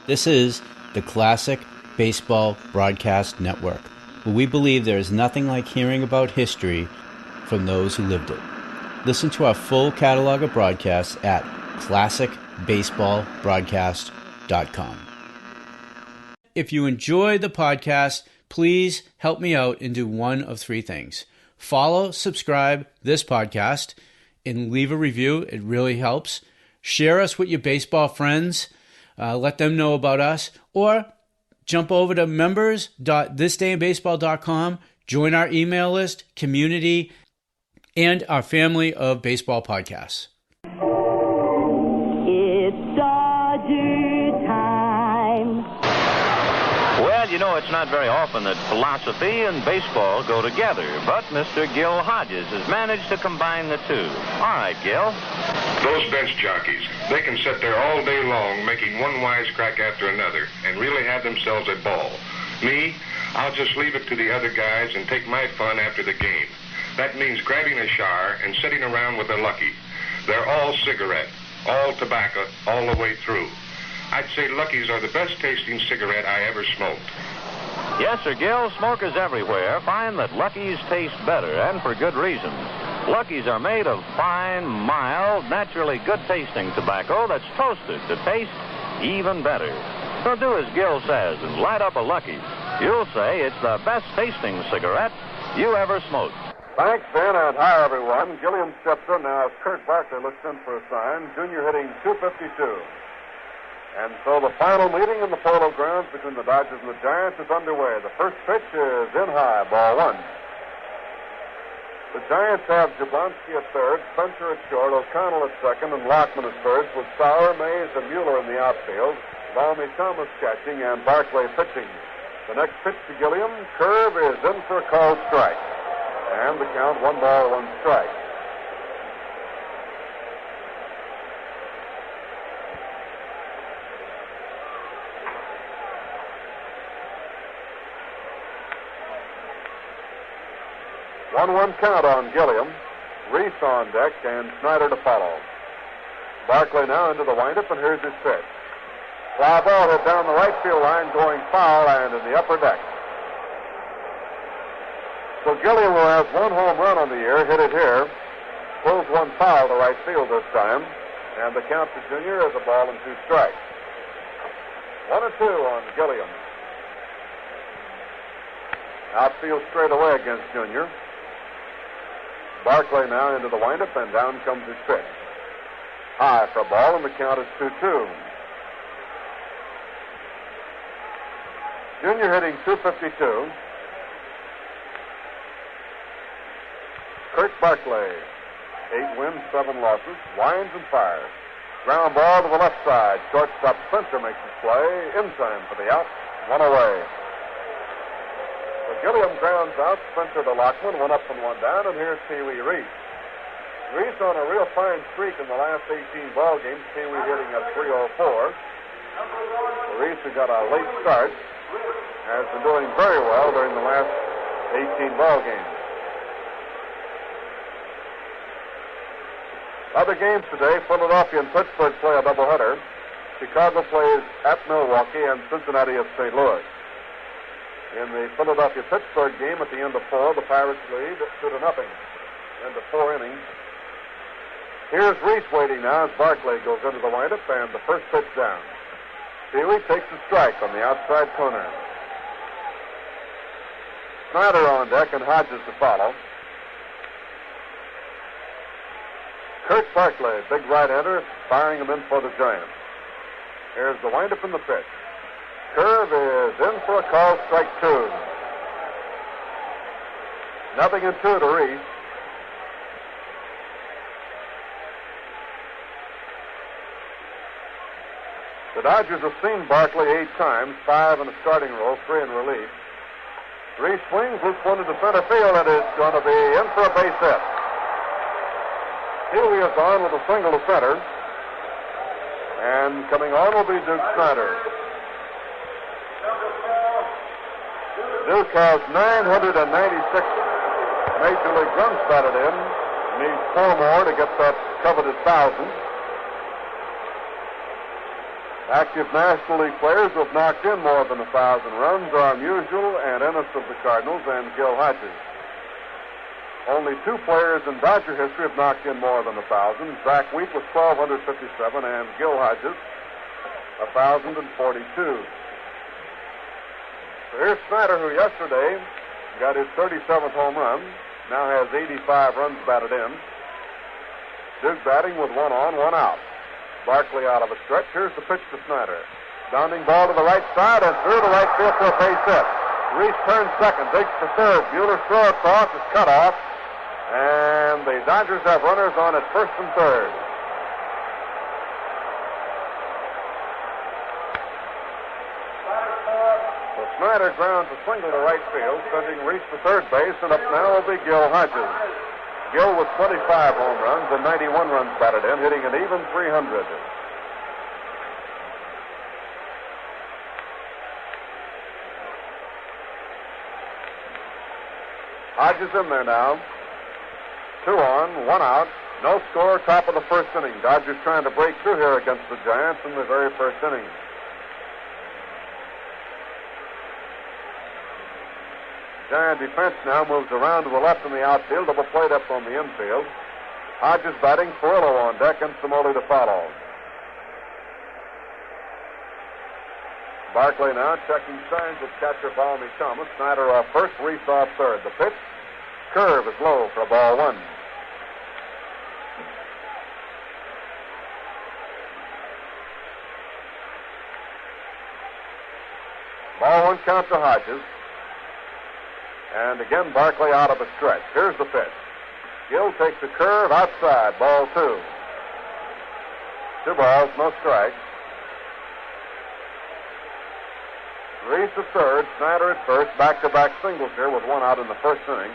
This is the Classic Baseball Broadcast Network, where we believe there is nothing like hearing about history from those who lived it. Listen to our full catalog of broadcasts at classicbaseballbroadcast.com. If you enjoy the podcast, please help me out and do one of three things. Follow, subscribe this podcast, and leave a review. It really helps. Share us with your baseball friends. Let them know about us. Or jump over to members.ThisDayInBaseball.com. Join our email list, community, and our family of baseball podcasts. It's Dodger time. Well, you know, it's not very often that philosophy and baseball go together, but Mr. Gil Hodges has managed to combine the two. All right, Gil. Those bench jockeys, they can sit there all day long making one wisecrack after another and really have themselves a ball. Me, I'll just leave it to the other guys and take my fun after the game. That means grabbing a shower and sitting around with a Lucky. They're all cigarette, all tobacco, all the way through. I'd say Luckies are the best tasting cigarette I ever smoked. Yes, Sir Gil, smokers everywhere find that Luckies taste better, and for good reasons. Luckies are made of fine, mild, naturally good-tasting tobacco that's toasted to taste even better. So do as Gil says and light up a Lucky. You'll say it's the best-tasting cigarette you ever smoked. Thanks, Ben, and hi, everyone. Gilliam steps in now as Kurt Barkley looks in for a sign. Junior hitting .252. And so the final meeting in the Polo Grounds between the Dodgers and the Giants is underway. The first pitch is in high, ball one. The Giants have Jablonski at third, Spencer at short, O'Connell at second, and Lockman at first, with Sauer, Mays, and Mueller in the outfield. Valmy Thomas catching and Barkley pitching. The next pitch to Gilliam, curve is in for a called strike. And the count, 1 ball, 1 strike. One count on Gilliam. Reese on deck and Snyder to follow. Barkley now into the windup, and here's his pitch. Fly ball hit down the right field line, going foul and in the upper deck. So Gilliam, who has 1 home run on the year, hit it here. Pulls 1 foul to right field this time. And the count to Junior is a ball and 2 strikes. 1-2 on Gilliam. Outfield straight away against Junior. Barkley now into the windup, and down comes his pitch. High for a ball, and the count is 2-2. Junior hitting .252. Kurt Barkley, 8 wins, 7 losses, winds and fires. Ground ball to the left side. Shortstop Spencer makes his play. In time for the out. 1 away. So Gilliam grounds out. Spencer to Lockman. 1 up and 1 down. And here's Pee Wee Reese. Reese on a real fine streak in the last 18 ball games. Pee Wee hitting at .304. Reese, who got a late start, has been doing very well during the last 18 ball games. Other games today, Philadelphia and Pittsburgh play a doubleheader. Chicago plays at Milwaukee and Cincinnati at St. Louis. In the Philadelphia-Pittsburgh game at the end of 4, the Pirates lead 2-0. End of 4 innings. Here's Reese waiting now as Barkley goes into the windup, and the first pitch down. Pee-wee takes a strike on the outside corner. Snyder on deck and Hodges to follow. Kurt Barkley, big right-hander, firing him in for the Giants. Here's the windup and the pitch. Curve is in for a call, strike 2. 0-2 to Reese. The Dodgers have seen Barkley 8 times, 5 in the starting role, 3 in relief. Reese swings, looks one into center field, and it's going to be in for a base hit. Here he is on with a single to center. And coming on will be Duke Snyder. Duke has 996 Major League runs batted in. Needs 4 more to get that coveted 1,000. Active National League players who have knocked in more than 1,000 runs are Musial and Ennis of the Cardinals and Gil Hodges. Only 2 players in Dodger history have knocked in more than 1,000. Zach Wheat with 1,257 and Gil Hodges 1,042. So here's Snyder, who yesterday got his 37th home run, now has 85 runs batted in. Duke batting with 1 on, 1 out. Barkley out of a stretch. Here's the pitch to Snyder. Bounding ball to the right side and through the right field for a base hit. Reese turns second, digs for third. Mueller's throw across is cut off. And the Dodgers have runners on at first and third. So Snyder grounds a single to right field, sending Reese to third base, and up now will be Gil Hodges. Gil with 25 home runs and 91 runs batted in, hitting an even 300. Hodges in there now. 2 on, 1 out. No score, top of the first inning. Dodgers trying to break through here against the Giants in the very first inning. Giant defense now moves around to the left in the outfield. Double plate up on the infield. Hodges batting, Perillo on deck, and Samoli to follow. Barkley now checking signs with catcher Valmy Thomas. Snyder off first, Reese off third. The pitch, curve is low for ball 1. Ball 1 count to Hodges. And again, Barkley out of a stretch. Here's the pitch. Gill takes a curve outside, ball 2. 2 balls, no strikes. Reese at third, Snyder at first, back-to-back singles here with 1 out in the first inning.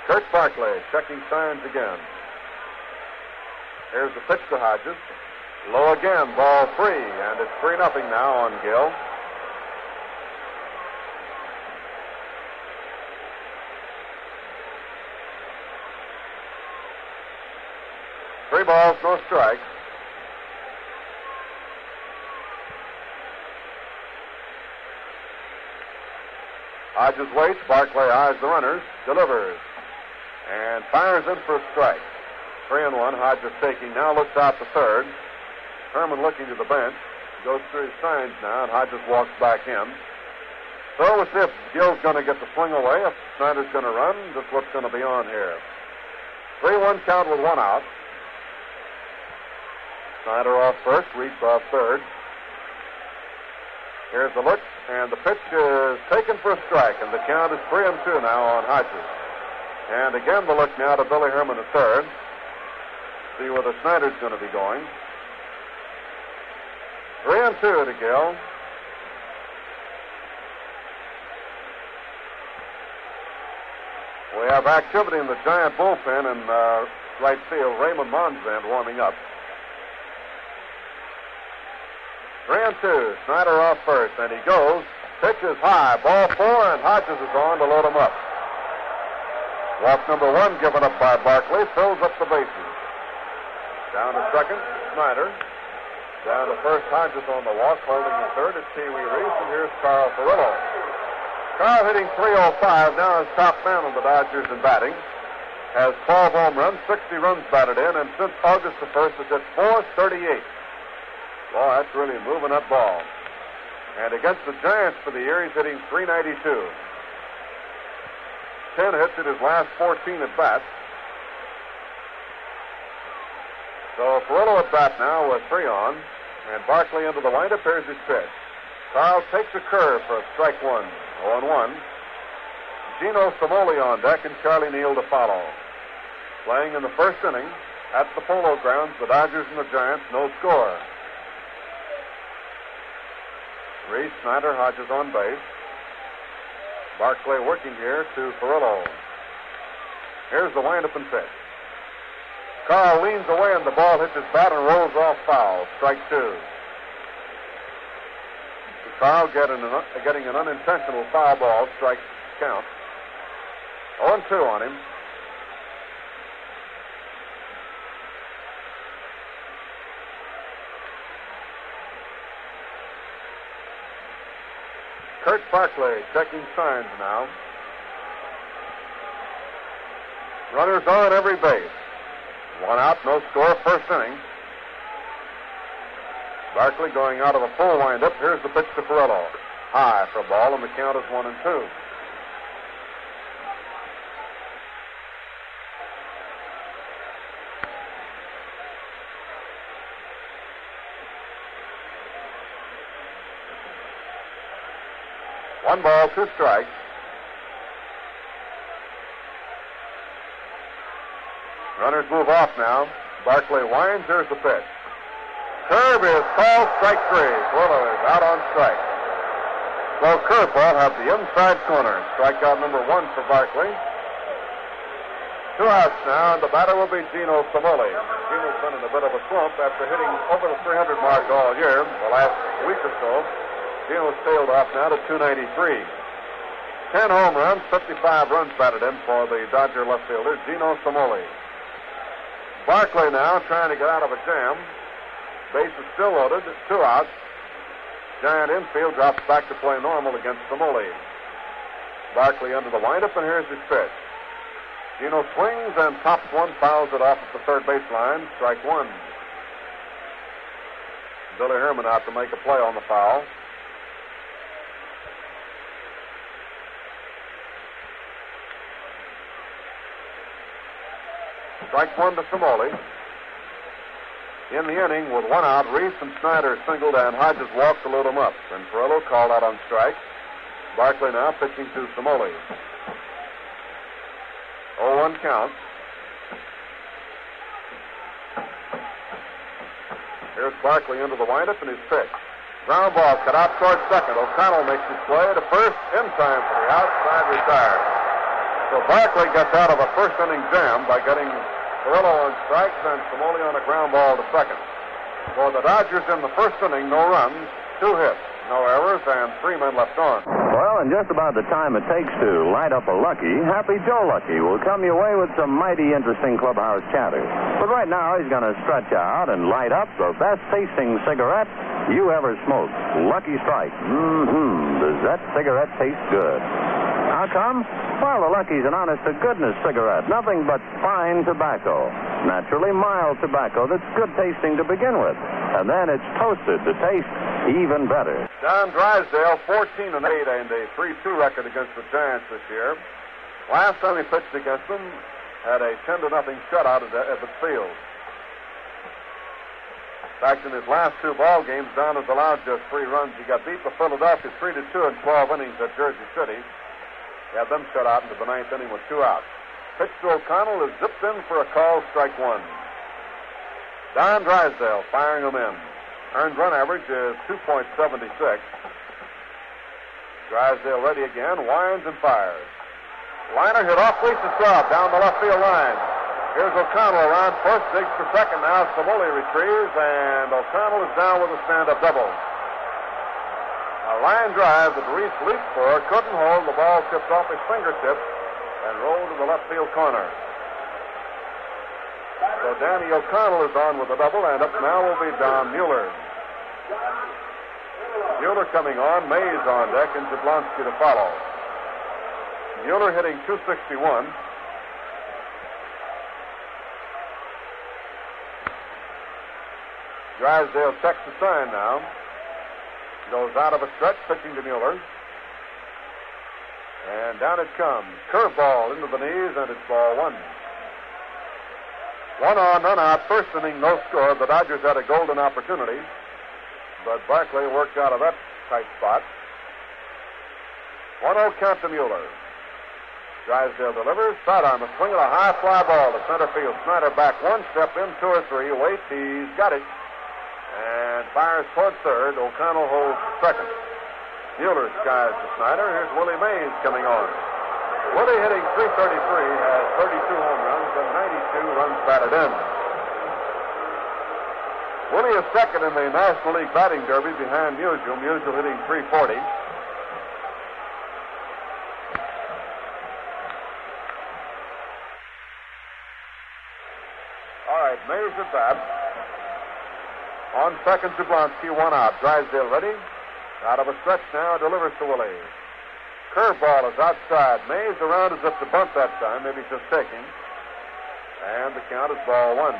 Kurt Barkley checking signs again. Here's the pitch to Hodges. Low again, ball 3, and it's 3-0 now on Gill. Three balls, no strikes. Hodges waits. Barkley eyes the runners. Delivers. And fires in for a strike. 3-1. Hodges taking now. Looks out to third. Herman looking to the bench. Goes through his signs now, and Hodges walks back in. So we'll see if Gill's going to get the swing away. If Snyder's going to run, just what's going to be on here. 3-1 count with 1 out. Snyder off first, Reese off third. Here's the look, and the pitch is taken for a strike, and the count is 3-2 now on Hodges. And again, the look now to Billy Herman at third. See whether Snyder's going to be going. 3-2 to Gill. We have activity in the Giant bullpen in right field. Raymond Monzand warming up. 3-2. Snyder off first, and he goes. Pitch is high. Ball 4, and Hodges is on to load him up. Walk number 1 given up by Barkley. Fills up the bases. Down to second, Snyder. Down to first, Hodges on the walk. Holding the third is Pee Wee Reese, and here's Carl Perillo. Carl hitting .305 now is top man on the Dodgers in batting. Has 12 home runs, 60 runs batted in, and since August the 1st has hit .438. Well, that's really moving that ball. And against the Giants for the year, he's hitting .392. 10 hits in his last 14 at bats. So Perillo at bat now with 3 on, and Barkley into the windup. Here's his pitch. Carl takes a curve for a strike 1. 0-1. Gino Samoli on deck and Charlie Neal to follow. Playing in the first inning at the Polo Grounds, the Dodgers and the Giants, no score. Reese, Snyder, Hodges on base. Barkley working here to Perillo. Here's the windup and pitch. Carl leans away and the ball hits his bat and rolls off foul. Strike 2. Carl getting an unintentional foul ball. Strike count. 0-2 on him. Kurt Barkley checking signs now. Runners on every base. One out, no score, first inning. Barkley going out of a full windup. Here's the pitch to Perillo. High for a ball, and the count is 1-2. One ball, two strikes. Runners move off now. Barkley winds. Here's the pitch. Curve is called, strike three. Perillo is out on strike. So curveball have the inside corner. Strikeout number one for Barkley. Two outs now, and the batter will be Gino Samoli. Gino's been in a bit of a slump after hitting over the 300 mark all year. The last week or so, Gino's tailed off now to 293. 10 home runs, 55 runs batted in for the Dodger left fielder, Gino Samoli. Barkley now trying to get out of a jam. Base is still loaded, two outs. Giant infield drops back to play normal against Samoli. Barkley under the windup, and here's his pitch. Gino swings and tops one, fouls it off at the third baseline. Strike one. Billy Herman out to make a play on the foul. Strike one to Samoli. In the inning, with one out, Reese and Snyder singled and Hodges walked to load him up. And Perillo called out on strike. Barkley now pitching to Samoli. 0-1 count. Here's Barkley into the windup and his pitch. Ground ball cut out towards second. O'Connell makes his play to first in time for the outside retired. So Barkley gets out of a first inning jam by getting Perillo on strikes and Samoli on a ground ball to second. For the Dodgers in the first inning, no runs, 2 hits, no errors, and 3 men left on. Well, in just about the time it takes to light up a Lucky, Happy Joe Lucky will come your way with some mighty interesting clubhouse chatter. But right now, he's going to stretch out and light up the best tasting cigarette you ever smoked. Lucky Strike. Does that cigarette taste good? How come? Well, the Lucky's an honest-to-goodness cigarette. Nothing but fine tobacco. Naturally mild tobacco that's good tasting to begin with. And then it's toasted to taste even better. Don Drysdale, 14-8 and a 3-2 record against the Giants this year. Last time he pitched against them, had a 10-0 shutout at Ebbets Field. In fact, in his last 2 ball games, Don has allowed just 3 runs. He got beat by Philadelphia 3-2 in 12 innings at Jersey City. He had them shut out into the 9th inning with 2 outs. Pitch to O'Connell is zipped in for a call, strike one. Don Drysdale firing them in. Earned run average is 2.76. Drysdale ready again, winds and fires. Liner hit off Reese's glove down the left field line. Here's O'Connell around first, digs for second. Now Samoli retrieves, and O'Connell is down with a stand-up double. A line drive that Reese leaped for, couldn't hold. The ball tipped off his fingertips and rolled to the left field corner. So Danny O'Connell is on with a double, and up now will be Don Mueller. Mueller coming on, Mays on deck, and Jablonski to follow. Mueller hitting .261. Drysdale checks the sign now. Goes out of a stretch, pitching to Mueller. And down it comes. Curveball into the knees, and it's ball one. 1 on, none out. First inning, no score. The Dodgers had a golden opportunity, but Barkley worked out of that tight spot. 1-0 count to Mueller. Drysdale delivers. Sidearm, a swing of a high fly ball to center field. Snyder back 1 step in, 2 or 3. Waits, he's got it. And fires toward third. O'Connell holds second. Mueller skies to Snyder. Here's Willie Mays coming on. Willie hitting .333, has 32 home runs and 92 runs batted in. Willie is second in the National League batting derby behind Musial. Musial hitting .340. All right, Mays at bat. On second, Jablonski, 1 out. Drysdale ready. Out of a stretch now, delivers to Willie. Curveball is outside. Mays around as if to bunt that time, maybe just taking. And the count is ball one.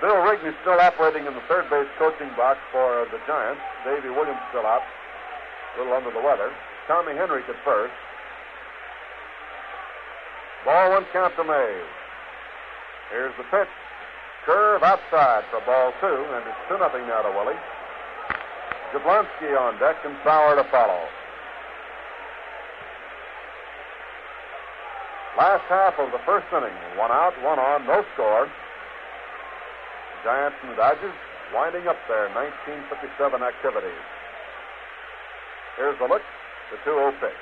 Bill Rigney still operating in the third base coaching box for the Giants. Davey Williams still out, a little under the weather. Tommy Henry at first. Ball one, count to Mays. Here's the pitch. Curve outside for ball two, and it's 2-0 now to Willie. Jablonski on deck and Sauer to follow. Last half of the first inning. 1 out, 1 on, no score. Giants and Dodgers winding up their 1957 activities. Here's the look. The 2-0 pitch.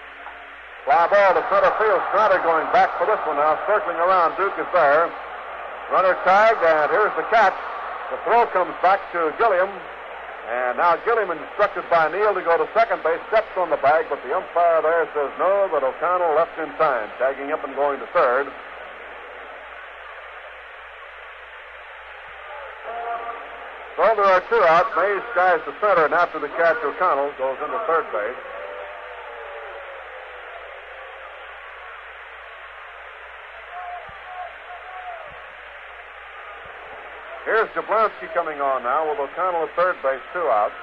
Fly ball to center field. Strider going back for this one now. Circling around. Duke is there. Runner tagged, and here's the catch. The throw comes back to Gilliam. And now Gilliam, instructed by Neal to go to second base, steps on the bag, but the umpire there says no, that O'Connell left in time, tagging up and going to third. So there are 2 outs. Mays skies to center, and after the catch, O'Connell goes into third base. Here's Jablonski coming on now with O'Connell at third base, 2 outs.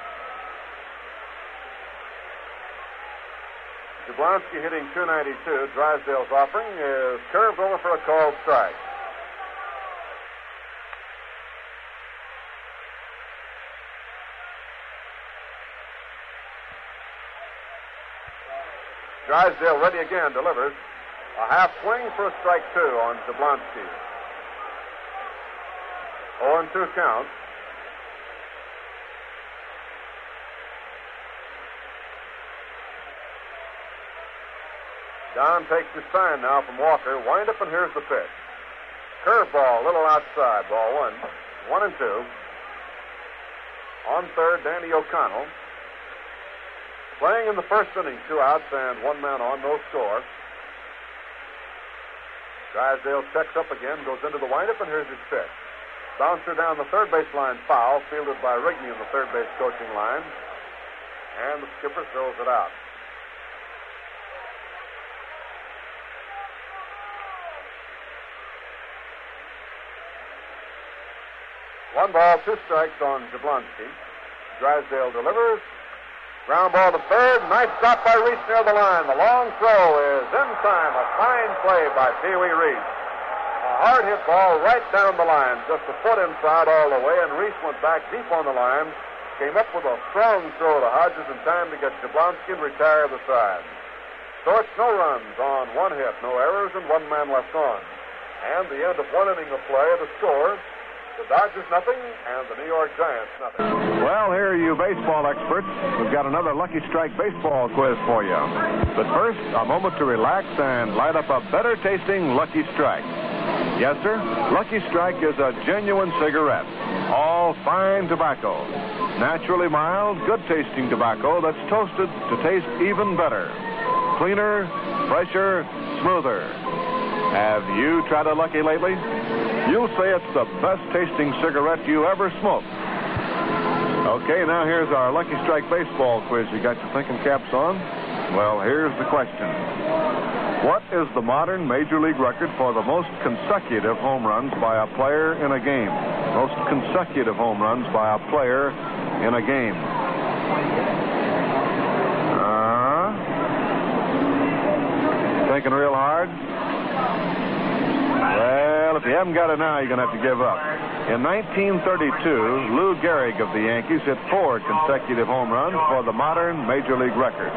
Jablonski hitting .292. Drysdale's offering is curved over for a called strike. Drysdale ready again, delivers. A half swing for a strike 2 on Jablonski. 0-2 count. Don takes his sign now from Walker. Wind up, and here's the pitch. Curveball, a little outside. Ball 1. 1-2. On third, Danny O'Connell. Playing in the first inning, 2 outs and 1 man on, no score. Drysdale checks up again, goes into the windup, and here's his pitch. Bouncer down the third base line, foul, fielded by Rigney in the third base coaching line. And the skipper throws it out. One ball, 2 strikes on Jablonski. Drysdale delivers. Ground ball to third. Nice stop by Reese near the line. The long throw is in time. A fine play by Pee Wee Reese. A hard hit ball right down the line, just a foot inside all the way, and Reese went back deep on the line, came up with a strong throw to Hodges in time to get Jablonski and retire the side. So it's no runs on 1 hit, no errors, and 1 man left on. And the end of 1 inning of play, the score, the Dodgers nothing, and the New York Giants nothing. Well, here you baseball experts. We've got another Lucky Strike baseball quiz for you. But first, a moment to relax and light up a better-tasting Lucky Strike. Yes, sir, Lucky Strike is a genuine cigarette. All fine tobacco. Naturally mild, good-tasting tobacco that's toasted to taste even better. Cleaner, fresher, smoother. Have you tried a Lucky lately? You'll say it's the best-tasting cigarette you ever smoked. Okay, now here's our Lucky Strike baseball quiz. You got your thinking caps on? Well, here's the question. What is the modern Major League record for the most consecutive home runs by a player in a game? Most consecutive home runs by a player in a game. Thinking real hard? Well, if you haven't got it now, you're going to have to give up. In 1932, Lou Gehrig of the Yankees hit 4 consecutive home runs for the modern Major League record.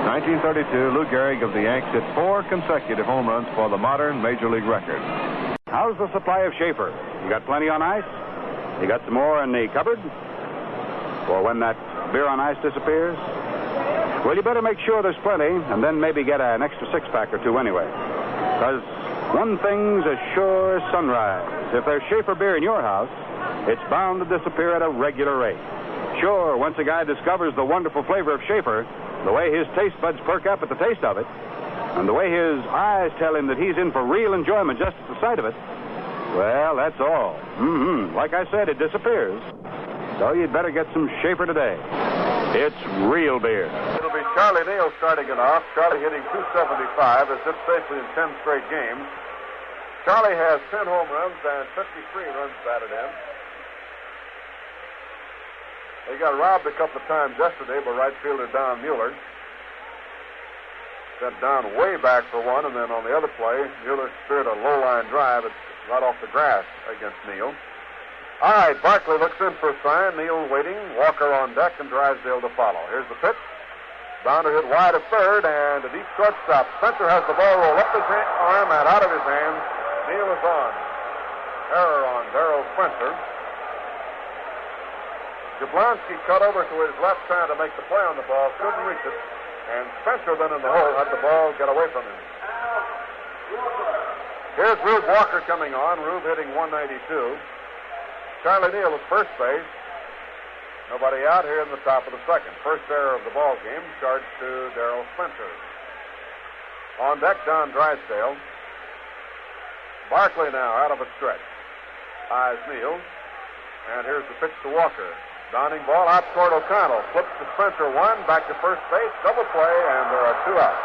1932, Lou Gehrig of the Yankees hit 4 consecutive home runs for the modern Major League record. How's the supply of Schaefer? You got plenty on ice? You got some more in the cupboard? For when that beer on ice disappears? Well, you better make sure there's plenty, and then maybe get an extra 6-pack or 2 anyway. Because one thing's as sure as sunrise. If there's Schaefer beer in your house, it's bound to disappear at a regular rate. Sure, once a guy discovers the wonderful flavor of Schaefer, the way his taste buds perk up at the taste of it, and the way his eyes tell him that he's in for real enjoyment just at the sight of it, well, that's all. Like I said, it disappears. So you'd better get some Schaefer today. It's real beer. It'll be Charlie Neal starting it off. Charlie hitting .275, has hit safely in 10 straight games. Charlie has 10 home runs and 53 runs batted in. They got robbed a couple of times yesterday by right fielder Don Mueller. Sent down way back for one, and then on the other play, Mueller speared a low-line drive. It's right off the grass against Neal. All right, Barkley looks in for a sign. Neal waiting. Walker on deck, and Drysdale to follow. Here's the pitch. Bounder hit wide of third, and a deep shortstop. Spencer has the ball roll up his arm and out of his hands. Neal is on. Error on Darrell Spencer. Jablonski cut over to his left trying to make the play on the ball. Couldn't reach it. And Spencer then in the hole had the ball get away from him. Here's Rube Walker coming on. Rube hitting .192. Charlie Neal at first base. Nobody out here in the top of the second. First error of the ball game charged to Darrell Spencer. On deck, Don Drysdale. Barkley now out of a stretch. Eyes Neal. And here's the pitch to Walker. Downing ball out toward O'Connell. Flips to Spencer, one. Back to first base. Double play, and there are 2 outs.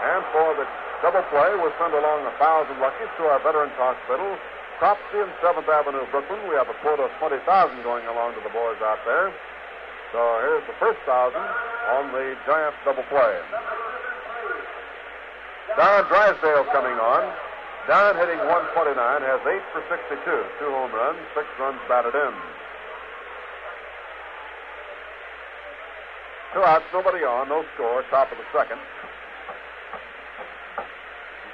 And for the double play, we'll send along 1,000 luckies to our Veterans Hospital, Cropsey and 7th Avenue, Brooklyn. We have a quota of 20,000 going along to the boys out there. So here's the first 1,000 on the giant double play. Don Drysdale coming on. Don hitting .129, has 8 for 62, 2 home runs, 6 runs batted in. 2 outs, nobody on, no score, top of the second.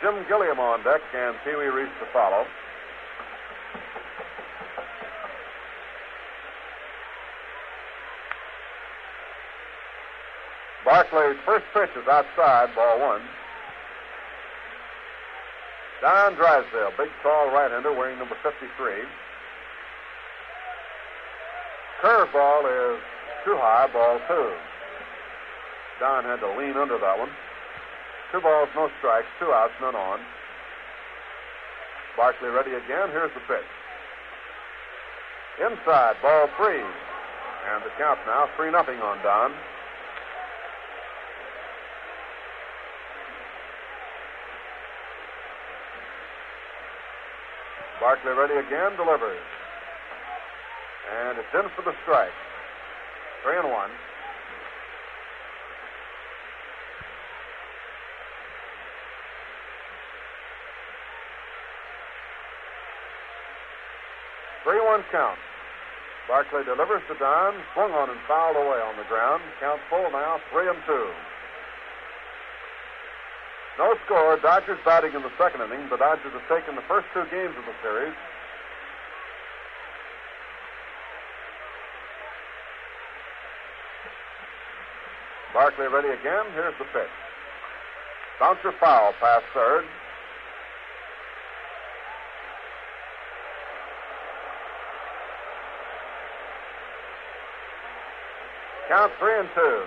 Jim Gilliam on deck, and Pee Wee Reese to follow. Barkley's first pitch is outside, ball 1. Don Drysdale, big, tall right-hander wearing number 53. Curveball is too high, ball 2. Don had to lean under that one. 2 balls, no strikes, 2 outs, none on. Barkley ready again. Here's the pitch. Inside, ball 3. And the count now, 3-0 on Don. Barkley ready again, delivers. And it's in for the strike. 3-1. Count. Barkley delivers to Don, swung on and fouled away on the ground. Count full now, 3-2. No score. Dodgers batting in the second inning. The Dodgers have taken the first 2 games of the series. Barkley ready again. Here's the pitch. Bouncer foul past third. Count 3-2.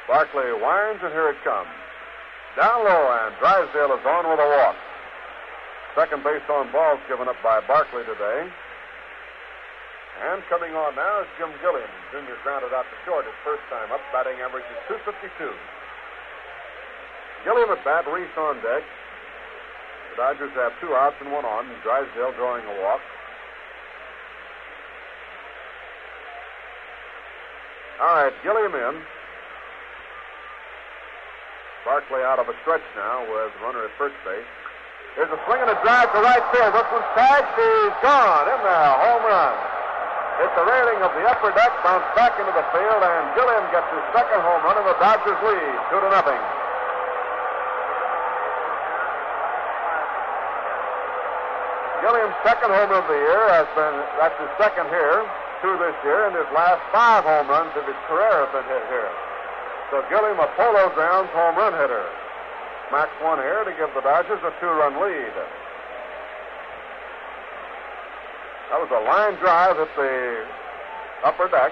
Barkley winds, and here it comes. Down low, and Drysdale is on with a walk. Second base on balls given up by Barkley today. And coming on now is Jim Gilliam. Junior grounded out to short his first time up. Batting average is .252. Gilliam at bat, Reese on deck. The Dodgers have 2 outs and 1 on. Drysdale drawing a walk. All right, Gilliam in. Barkley out of a stretch now with runner at first base. There's a swing and a drive to right field. This one's tagged. He's gone. In there. Home run. Hit the railing of the upper deck, bounced back into the field, and Gilliam gets his second home run, and the Dodgers lead 2-0. Gilliam's second home run of the year that's his second here, 2 this year, and his last 5 home runs of his career have been hit here. So Gilliam, a Polo Grounds home run hitter. Smacks one here to give the Dodgers a 2-run lead. That was a line drive at the upper deck.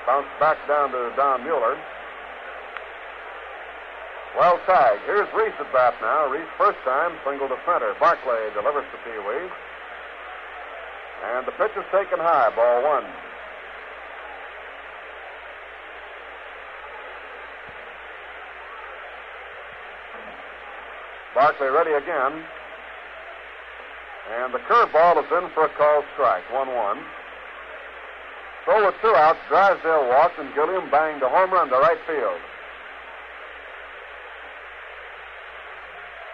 Bounced back down to Don Mueller. Well tagged. Here's Reese at bat now. Reese first time single to center. Barclay delivers to Pee Wee. And the pitch is taken high. Ball one. Barclay ready again. And the curveball is in for a called strike. 1-1. So with 2 outs, Drysdale walked and Gilliam banged a home run to right field.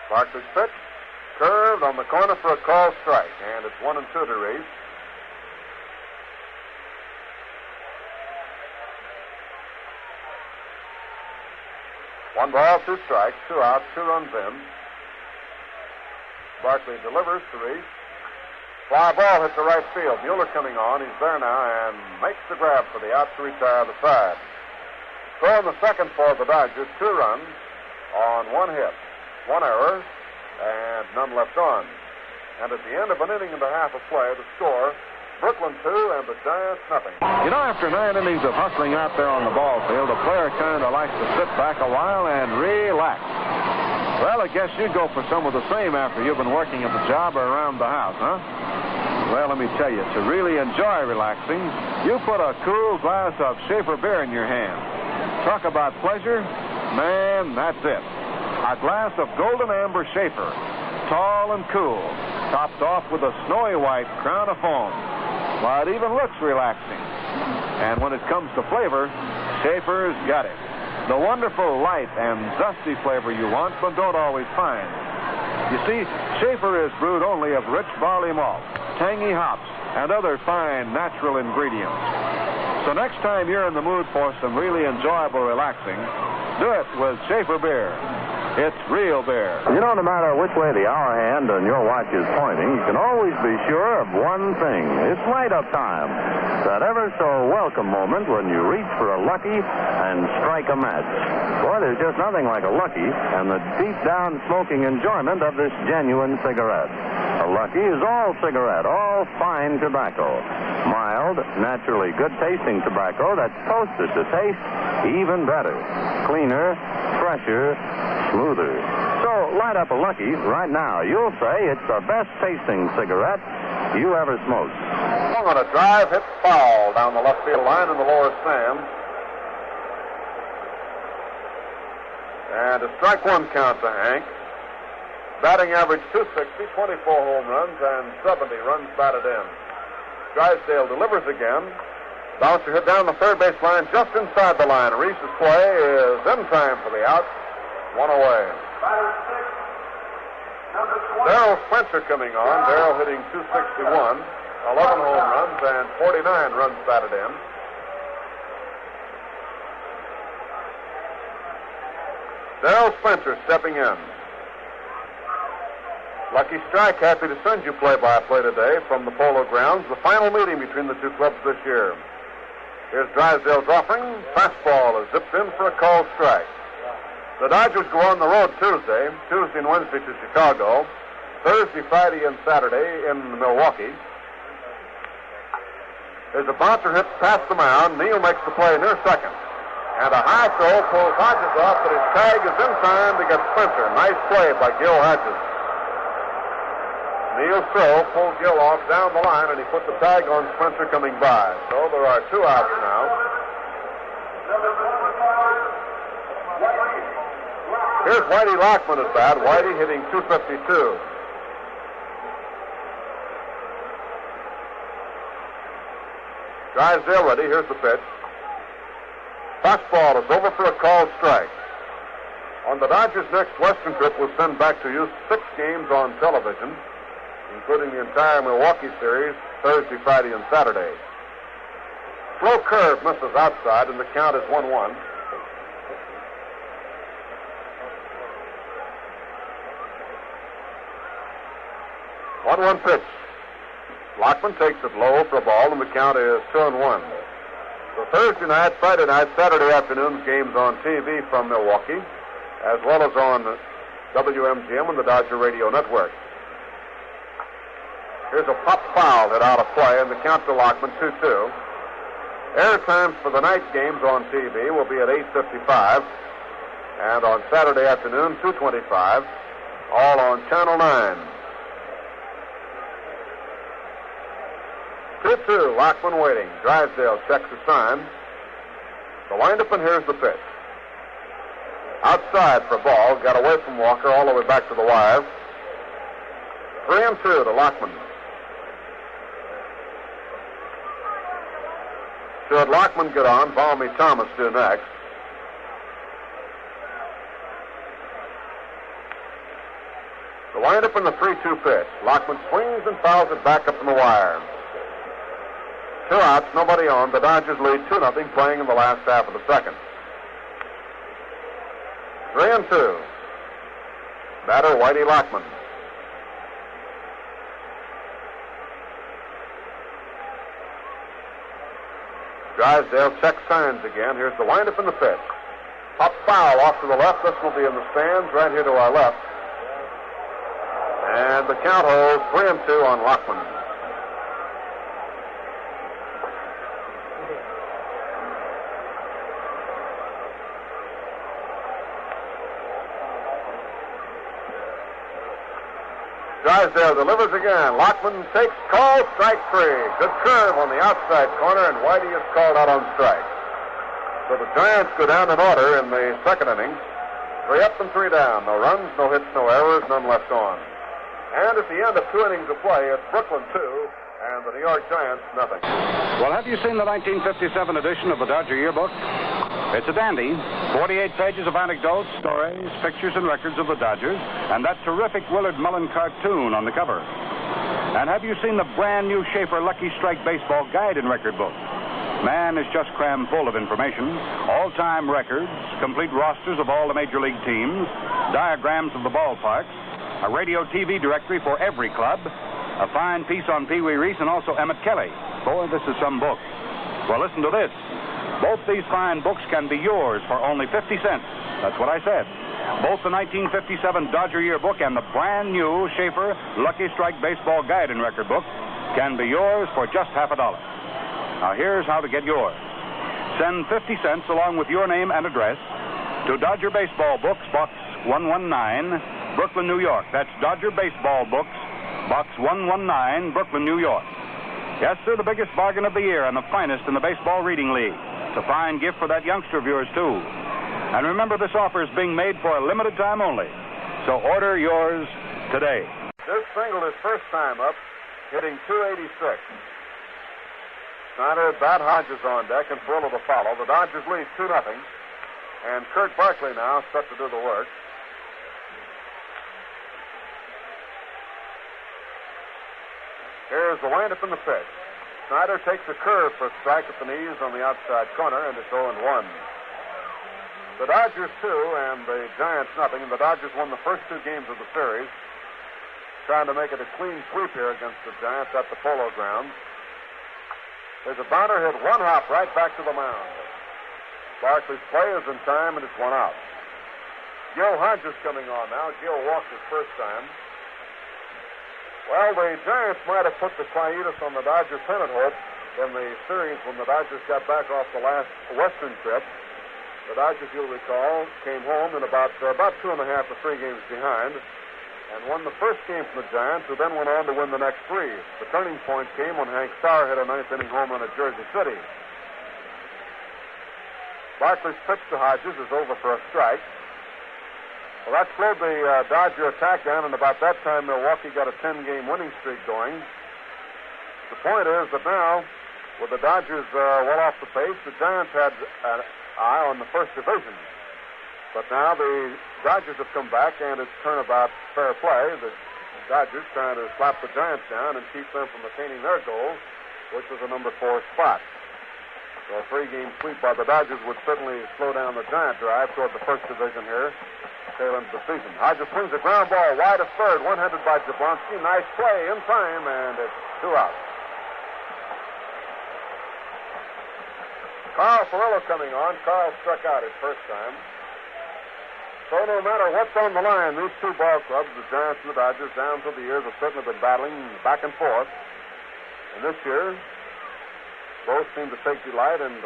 Barclay's pitch curved on the corner for a called strike, and it's 1-2 to Reese. One ball, 2 strikes, 2 outs, 2 runs in. Barclay delivers to Reese. Fly ball hit to right field. Mueller coming on. He's there now and makes the grab for the out to retire the side. So in the second for the Dodgers, 2 runs on 1 hit, 1 error, and none left on. And at the end of an inning and a half of play, the score, Brooklyn 2 and the Giants nothing. You know, after 9 innings of hustling out there on the ball field, a player kind of likes to sit back a while and relax. Well, I guess you'd go for some of the same after you've been working at the job or around the house, huh? Well, let me tell you, to really enjoy relaxing, you put a cool glass of Schaefer beer in your hand. Talk about pleasure, man, that's it. A glass of golden amber Schaefer, tall and cool, topped off with a snowy white crown of foam. Why, it even looks relaxing. And when it comes to flavor, Schaefer's got it. The wonderful light and zesty flavor you want, but don't always find. You see, Schaefer is brewed only of rich barley malt, tangy hops, and other fine natural ingredients. So next time you're in the mood for some really enjoyable relaxing, do it with Schaefer beer. It's real beer. You know, no matter which way the hour hand on your watch is pointing, you can always be sure of one thing. It's light-up time. That ever so welcome moment when you reach for a Lucky and strike a match. Boy, there's just nothing like a Lucky and the deep-down smoking enjoyment of this genuine cigarette. A Lucky is all cigarette, all fine tobacco. Mild, naturally good-tasting tobacco that's toasted to taste even better. Cleaner, fresher, smoother. So light up a Lucky right now. You'll say it's the best tasting cigarette you ever smoked. On a drive, hit foul down the left field line in the lower stands. And a strike 1 count to Hank. Batting average 260, 24 home runs, and 70 runs batted in. Drysdale delivers again. Bouncer hit down the third base line just inside the line. Reese's play is in time for the out. 1 away. Darrell Spencer coming on. Darrell hitting 261, 11 home runs, and 49 runs batted in. Darrell Spencer stepping in. Lucky Strike happy to send you play-by-play today from the Polo Grounds, the final meeting between the 2 clubs this year. Here's Drysdale's offering. Fastball is zipped in for a called strike. The Dodgers go on the road Tuesday and Wednesday to Chicago, Thursday, Friday, and Saturday in Milwaukee. There's a bouncer hit past the mound. Neal makes the play near second. And a high throw pulls Hodges off, but his tag is in time to get Spencer. Nice play by Gil Hodges. Neal's throw pulled Gil off down the line, and he put the tag on Spencer coming by. So there are 2 outs now. Here's Whitey Lockman at bat. Whitey hitting 252. Drysdale ready. Here's the pitch. Fastball is over for a called strike. On the Dodgers' next Western trip, we'll send back to you 6 games on television, including the entire Milwaukee series, Thursday, Friday, and Saturday. Slow curve misses outside, and the count is 1-1. One pitch. Lockman takes it low for a ball, and the count is 2-1. So Thursday night, Friday night, Saturday afternoon's games on TV from Milwaukee, as well as on WMGM and the Dodger Radio Network. Here's a pop foul hit out of play, and the count to Lockman 2-2. Air times for the night games on TV will be at 8:55. and on Saturday afternoon, 2:25, all on Channel 9. 2-2, Lockman waiting. Drysdale checks the sign. The windup, and here's the pitch. Outside for ball, got away from Walker all the way back to the wire. 3-2 to Lockman. Should Lockman get on, Balmy Thomas do next. The windup and the 3-2 pitch. Lockman swings and fouls it back up in the wire. 2 outs, nobody on. The Dodgers lead 2-0, playing in the last half of the second. 3-2. Batter, Whitey Lockman. Drysdale checks signs again. Here's the windup and the pitch. Up foul off to the left. This will be in the stands right here to our left. And the count holds 3-2 on Lockman. Drysdale delivers again. Lockman takes call, strike 3. Good curve on the outside corner, and Whitey is called out on strike. So the Giants go down in order in the second inning. 3 up and 3 down. No runs, no hits, no errors, none left on. And at the end of 2 innings of play, it's Brooklyn 2 and the New York Giants nothing. Well, have you seen the 1957 edition of the Dodger Yearbook? It's a dandy. 48 pages of anecdotes, stories, pictures, and records of the Dodgers, and that terrific Willard Mullen cartoon on the cover. And have you seen the brand new Schaefer Lucky Strike Baseball Guide and Record Book? Man, is just crammed full of information, all-time records, complete rosters of all the major league teams, diagrams of the ballparks, a radio TV directory for every club, a fine piece on Pee Wee Reese, and also Emmett Kelly. Boy, this is some book. Well, listen to this. Both these fine books can be yours for only 50 cents. That's what I said. Both the 1957 Dodger Yearbook and the brand new Schaefer Lucky Strike Baseball Guide and Record Book can be yours for just $50. Now, here's how to get yours. Send 50 cents along with your name and address to Dodger Baseball Books, Box 119, Brooklyn, New York. That's Dodger Baseball Books, Box 119, Brooklyn, New York. Yes, sir, the biggest bargain of the year and the finest in the Baseball Reading League. It's a fine gift for that youngster of yours, too. And remember, this offer is being made for a limited time only. So order yours today. This singled his first time up, hitting .286. Snyder, Bat Hodges on deck, and Fuller to follow. The Dodgers lead 2-0. And Kurt Barkley now set to do the work. Here's the windup in the pitch. Snyder takes a curve for a strike at the knees on the outside corner, and it's 0-1. The Dodgers 2 and the Giants nothing, and the Dodgers won the first 2 games of the series, trying to make it a clean sweep here against the Giants at the Polo Grounds. There's a bouncer hit 1 hop right back to the mound. Barkley's play is in time, and it's 1 out. Gil Hodges coming on now. Gil walked his first time. Well, the Giants might have put the quietus on the Dodger pennant hope in the series when the Dodgers got back off the last Western trip. The Dodgers, you'll recall, came home in about 2.5 or 3 games behind and won the first game from the Giants, who then went on to win the next 3. The turning point came when Hank Starr hit a 9th-inning home run at Jersey City. Barkley's pitch to Hodges is over for a strike. Well, that slowed the Dodger attack down, and about that time, Milwaukee got a 10-game winning streak going. The point is that now, with the Dodgers well off the pace, the Giants had an eye on the first division. But now the Dodgers have come back, and it's turnabout fair play. The Dodgers trying to slap the Giants down and keep them from attaining their goal, which was a number 4 spot. So a 3-game sweep by the Dodgers would certainly slow down the Giant drive toward the first division here. Tail end of the season. Hodges swings a ground ball wide of third, one-handed by Jablonski. Nice play in time, and it's 2 out. Carl Furillo coming on. Carl struck out his first time. So no matter what's on the line, these 2 ball clubs, the Giants and the Dodgers, down through the years, have certainly been battling back and forth. And this year, both seem to take delight in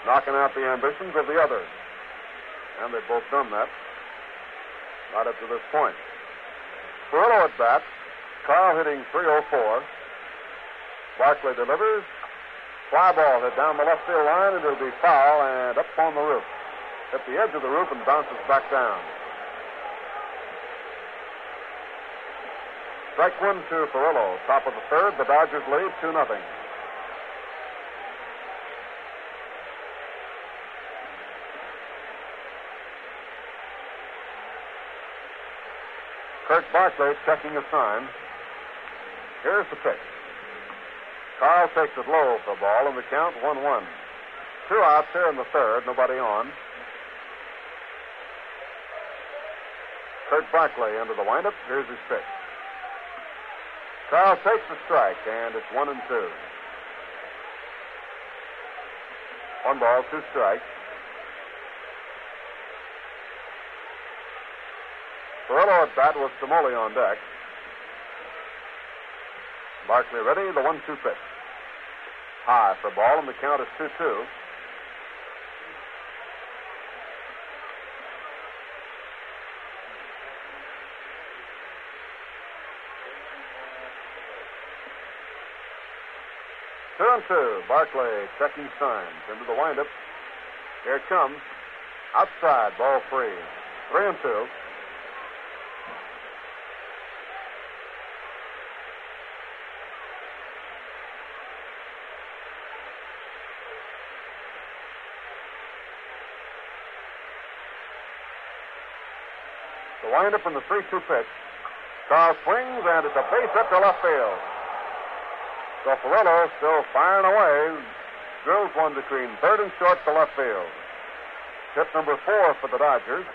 knocking out the ambitions of the other. And they've both done that right up to this point. Perillo at bat. Carl hitting .304. Barkley delivers. Fly ball hit down the left field line, and it'll be foul and up on the roof. Hit the edge of the roof and bounces back down. Strike one to Perillo. Top of the third, the Dodgers lead 2-0. Kurt Barkley checking a sign. Here's the pitch. Carl takes it low for a ball, and the count 1-1. 2 outs here in the third, nobody on. Kurt Barkley into the windup. Here's his pitch. Carl takes the strike, and it's 1-2. 1 ball, 2 strikes. Perillo at bat with Samoli on deck. Barkley ready, the 1-2 pitch. High for a ball, and the count is 2-2. Two and two. Barkley checking signs into the windup. Here it comes. Outside, ball 3. 3-2. The windup in the 3-2 pitch. Carl swings, and it's a base hit to left field. So Perillo still firing away. Drills one between third and short to left field. Hit number 4 for the Dodgers.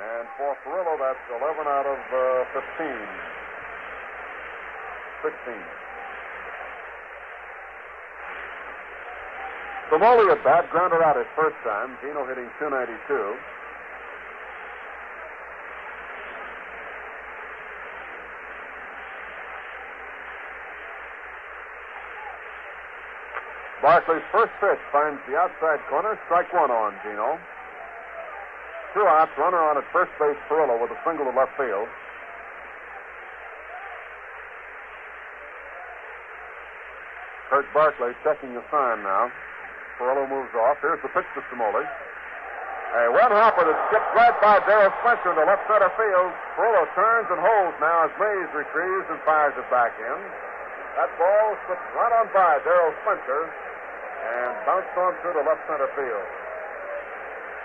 And for Perillo, that's 11 out of 15. 16. Samoli at bat, grounded out his first time. Gino hitting .292. Barkley's first pitch finds the outside corner. Strike 1 on Gino. 2 outs, runner on at first base, Perillo with a single to left field. Kurt Barkley checking the sign now. Perillo moves off. Here's the pitch to Samoli. A one hopper that skips right by Darrell Spencer into left center field. Perillo turns and holds now as Mays retrieves and fires it back in. That ball slips right on by Darrell Spencer and bounced on through to left center field.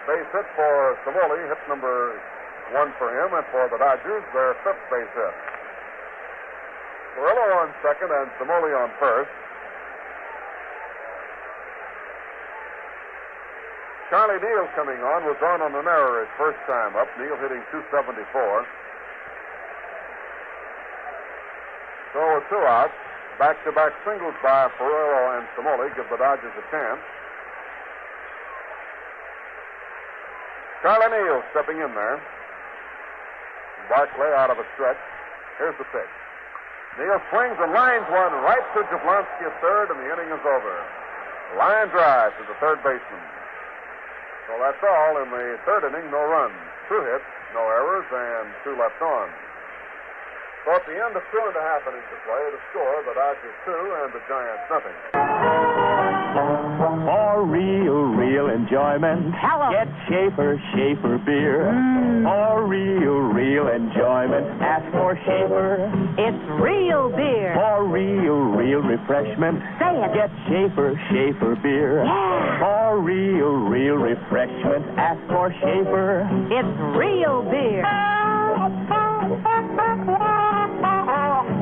Base hit for Samoli, hit number 1 for him, and for the Dodgers, their 5th base hit. Perillo on second and Samoli on first. Charlie Neal coming on, was on an error his first time up. Neal hitting .274. So with 2 outs, back-to-back singles by Perillo and Samoli give the Dodgers a chance. Charlie Neal stepping in there. Barkley out of a stretch. Here's the pitch. Neal swings and lines one right to Jablonski at third, and the inning is over. Line drive to the third baseman. So that's all in the third inning. No runs, 2 hits, no errors, and 2 left on. So at the end of 2.5 innings to play, the score, the Dodgers 2 and the Giants nothing. For real enjoyment, Hello. get Schaefer beer. For real enjoyment, ask for Schaefer. It's real beer. For real refreshment, Say it. get Schaefer beer. Yeah. For real refreshment, ask for Schaefer. It's real beer.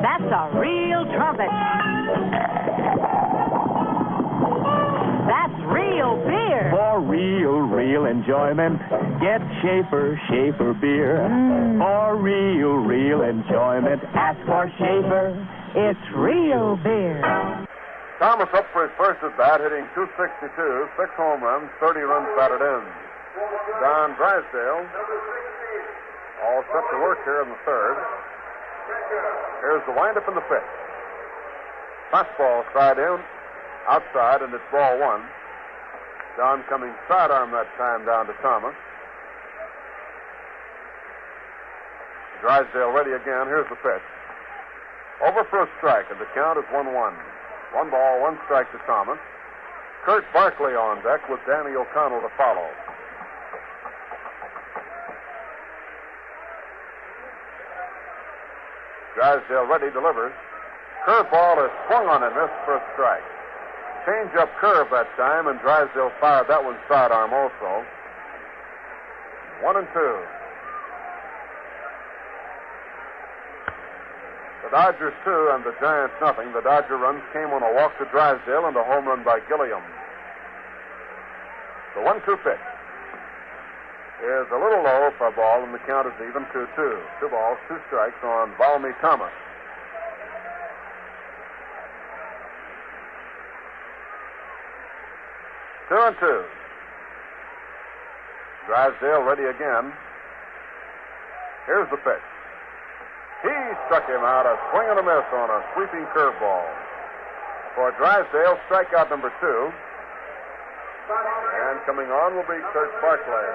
That's a real trumpet. That's real beer. For real enjoyment, get Schaefer beer. For real enjoyment, ask for Schaefer. It's real beer. Thomas up for his first at bat, hitting .262, 6 home runs, 30 runs batted in. Don Drysdale all set to work here in the third. Here's the windup and the pitch. Fastball side in, outside, and it's ball 1. Don coming sidearm that time down to Thomas. Drysdale ready again. Here's the pitch. Over for a strike, and the count is 1-1. 1 ball, 1 strike to Thomas. Kurt Barkley on deck with Danny O'Connell to follow. Drysdale ready, delivers. Curveball is swung on and missed for a strike. Change-up curve that time, and Drysdale fired that one sidearm also. 1-2. The Dodgers 2 and the Giants nothing. The Dodger runs came on a walk to Drysdale and a home run by Gilliam. The 1-2 pitch is a little low for a ball, and the count is even 2-2. 2 balls, 2 strikes on Valmy Thomas. Two and two. Drysdale ready again. Here's the pitch. He struck him out, a swing and a miss on a sweeping curveball. For Drysdale, strikeout number 2. And coming on will be Kurt Barkley.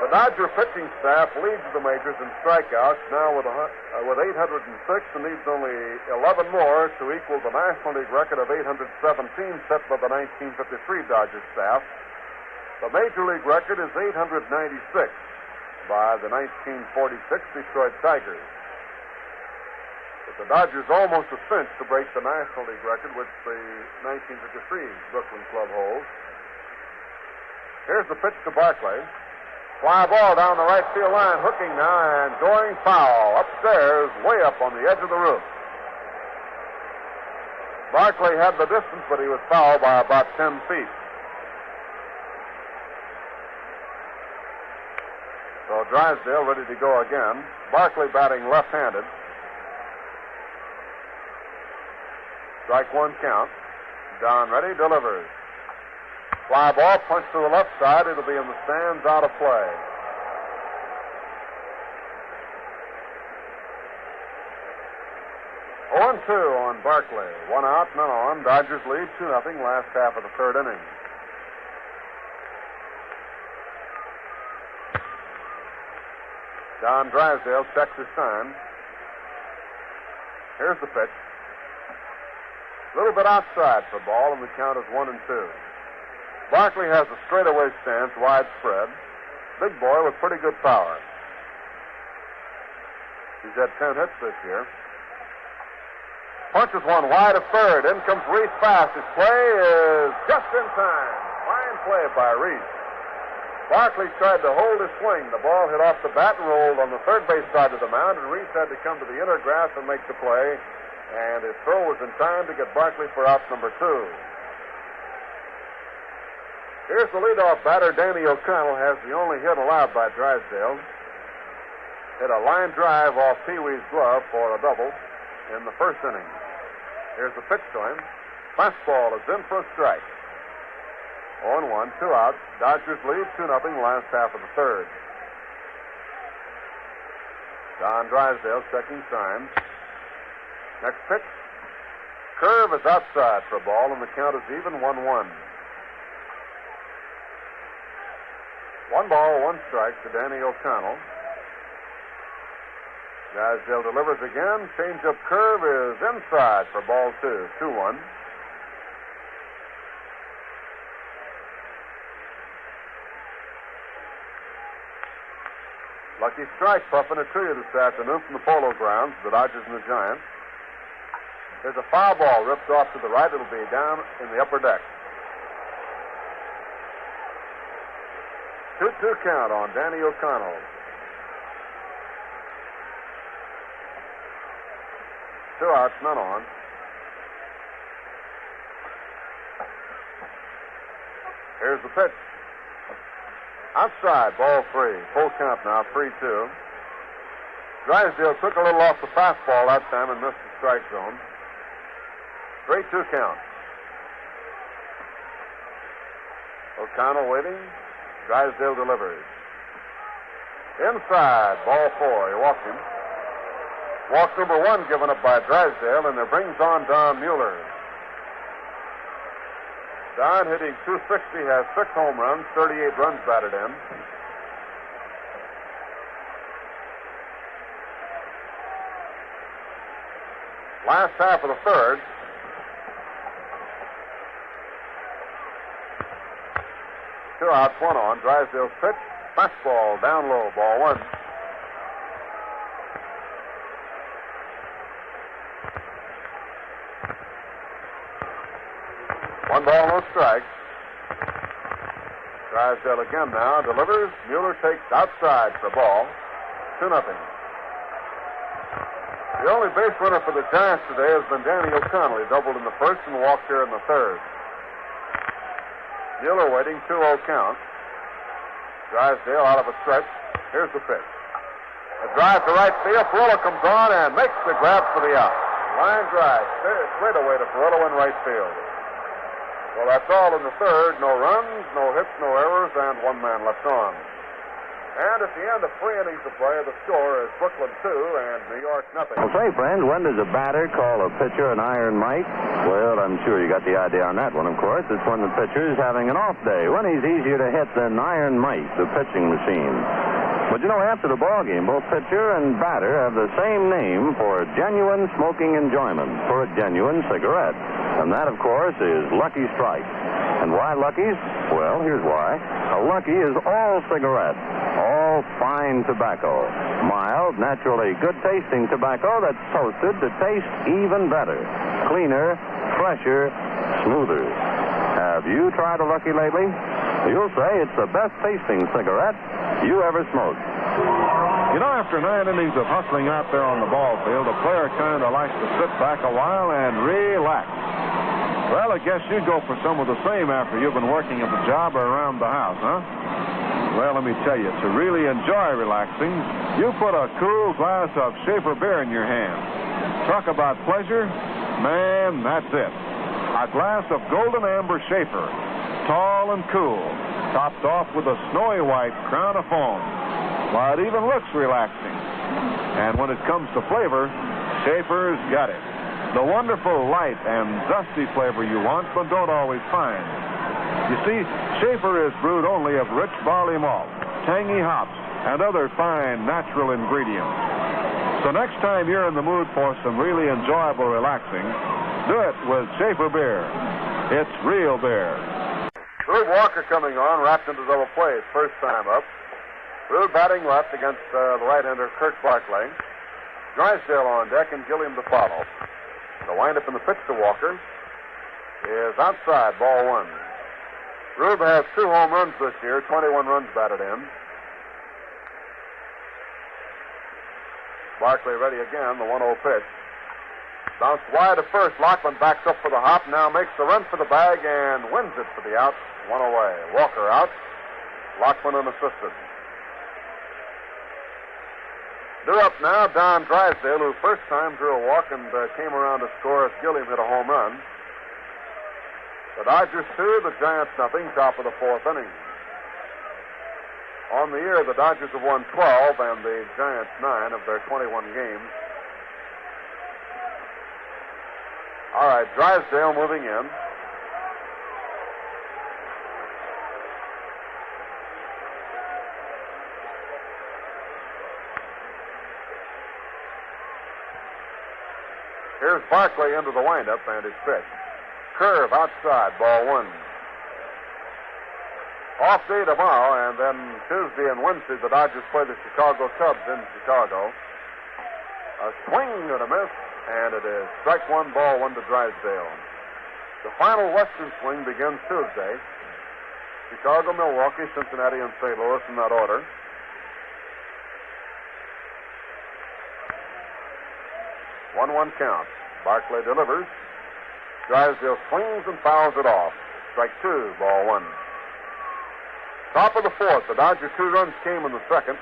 The Dodger pitching staff leads the majors in strikeouts now with 806 and needs only 11 more to equal the National League record of 817 set by the 1953 Dodger staff. The Major League record is 896 by the 1946 Detroit Tigers. But the Dodgers almost a cinch to break the National League record, which the 1953 Brooklyn club holds. Here's the pitch to Barkley. Fly ball down the right field line, hooking now and going foul upstairs, way up on the edge of the roof. Barkley had the distance, but he was fouled by about 10 feet. So Drysdale ready to go again. Barkley batting left-handed. Strike 1 count. Don ready, delivers. Fly ball, punch to the left side. It'll be in the stands, out of play. On 2 on Barkley. 1 out, none on. Dodgers lead 2-0 last half of the 3rd inning. Don Drysdale checks his sign. Here's the pitch. A little bit outside for ball, and the count is 1-2. Barkley has a straightaway stance, widespread. Big boy with pretty good power. He's had 10 hits this year. Punches one wide of third. In comes Reese fast. His play is just in time. Fine play by Reese. Barkley tried to hold his swing. The ball hit off the bat and rolled on the third base side of the mound, and Reese had to come to the inner grass and make the play. And his throw was in time to get Barkley for out number 2. Here's the leadoff batter. Danny O'Connell has the only hit allowed by Drysdale. Hit a line drive off Pee Wee's glove for a double in the 1st inning. Here's the pitch to him. Fastball is in for a strike. 0-1, 2 outs. Dodgers lead 2-0 last half of the 3rd. Don Drysdale checking signs. Next pitch. Curve is outside for a ball, and the count is even 1-1. 1 ball, 1 strike to Danny O'Connell. Drysdale delivers again. Change-up curve is inside for ball 2. 2-1. Lucky strike puffing it to you this afternoon from the Polo Grounds, the Dodgers and the Giants. There's a foul ball ripped off to the right. It'll be down in the upper deck. 2-2 count on Danny O'Connell. 2 outs, none on. Here's the pitch. Outside, ball 3. Full count now, 3-2. Drysdale took a little off the fastball that time and missed the strike zone. 3-2 count. O'Connell waiting. Drysdale delivers. Inside, ball 4. He walked him. Walk number 1 given up by Drysdale, and it brings on Don Mueller. Don, hitting .260, has 6 home runs, 38 runs batted in. last half of the third. Two outs, one on. Drysdale's pitch. Fastball down low. Ball one. One ball, no strikes. Drysdale again now. Delivers. Mueller takes outside for ball. 2-0. The only base runner for the Giants today has been Danny O'Connell. He doubled in the first and walked here in the third. Mueller waiting, 2-0 count. Drysdale out of a stretch. Here's the pitch. A drive to right field. Perillo comes on and makes the grab for the out. Line drive. Straight away to Perillo in right field. Well, that's all in the third. No runs, no hits, no errors, and one man left on. And at the end of 3 innings of play, the score is Brooklyn 2 and New York nothing. Well, say, friend, when does a batter call a pitcher an Iron Mike? Well, I'm sure you got the idea on that one, of course. It's when the pitcher is having an off day, when he's easier to hit than Iron Mike, the pitching machine. But you know, after the ball game, both pitcher and batter have the same name for genuine smoking enjoyment, for a genuine cigarette. And that, of course, is Lucky Strike. And why Lucky's? Well, here's why. A Lucky is all cigarette, all fine tobacco. Mild, naturally good-tasting tobacco that's toasted to taste even better. Cleaner, fresher, smoother. Have you tried a Lucky lately? You'll say it's the best-tasting cigarette you ever smoked. You know, after 9 innings of hustling out there on the ball field, a player kind of likes to sit back a while and relax. Well, I guess you'd go for some of the same after you've been working at the job or around the house, huh? Well, let me tell you, to really enjoy relaxing, you put a cool glass of Schaefer beer in your hand. Talk about pleasure? Man, that's it. A glass of golden amber Schaefer, tall and cool, topped off with a snowy white crown of foam. Why, it even looks relaxing. And when it comes to flavor, Schaefer's got it. The wonderful light and dusty flavor you want, but don't always find. You see, Schaefer is brewed only of rich barley malt, tangy hops, and other fine natural ingredients. So next time you're in the mood for some really enjoyable relaxing, do it with Schaefer beer. It's real beer. Rube Walker coming on, wrapped into double play. First time up. Rube batting left against the right-hander Kirk Barclay. Drysdale on deck and Gilliam to follow. The windup in the pitch to Walker is outside, ball one. Rube has 2 home runs this year, 21 runs batted in. Barclay ready again, the 1-0 pitch. Bounced wide to first. Lockman backs up for the hop, now makes the run for the bag and wins it for the out. 1 away. Walker out. Lockman unassisted. Due up now, Don Drysdale, who first time drew a walk and came around to score as Gilliam hit a home run. The Dodgers 2, the Giants nothing, top of the 4th inning. On the year, the Dodgers have won 12 and the Giants 9 of their 21 games. All right, Drysdale moving in. Here's Barclay into the windup and his pitch. Curve outside, ball one. Off day tomorrow, and then Tuesday and Wednesday, the Dodgers play the Chicago Cubs in Chicago. A swing and a miss, and it is strike one, ball one to Drysdale. The final Western swing begins Tuesday. Chicago, Milwaukee, Cincinnati, and St. Louis in that order. 1-1 count. Barclay delivers. Drysdale swings and fouls it off. Strike two, ball one. Top of the 4th, the Dodger 2 runs came in the 2nd.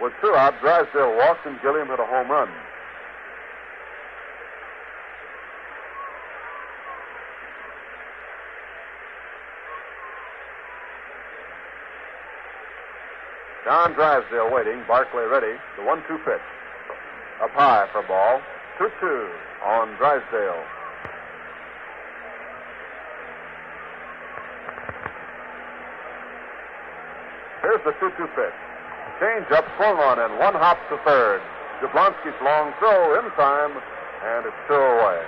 With 2 out, Drysdale walked and Gilliam hit a home run. Don Drysdale waiting, Barclay ready. The 1-2 pitch. Up high for ball. 2-2 on Drysdale. Here's the 2-2 pitch. Change up, swung on, and 1 hop to third. Jablonski's long throw in time and it's 2 away.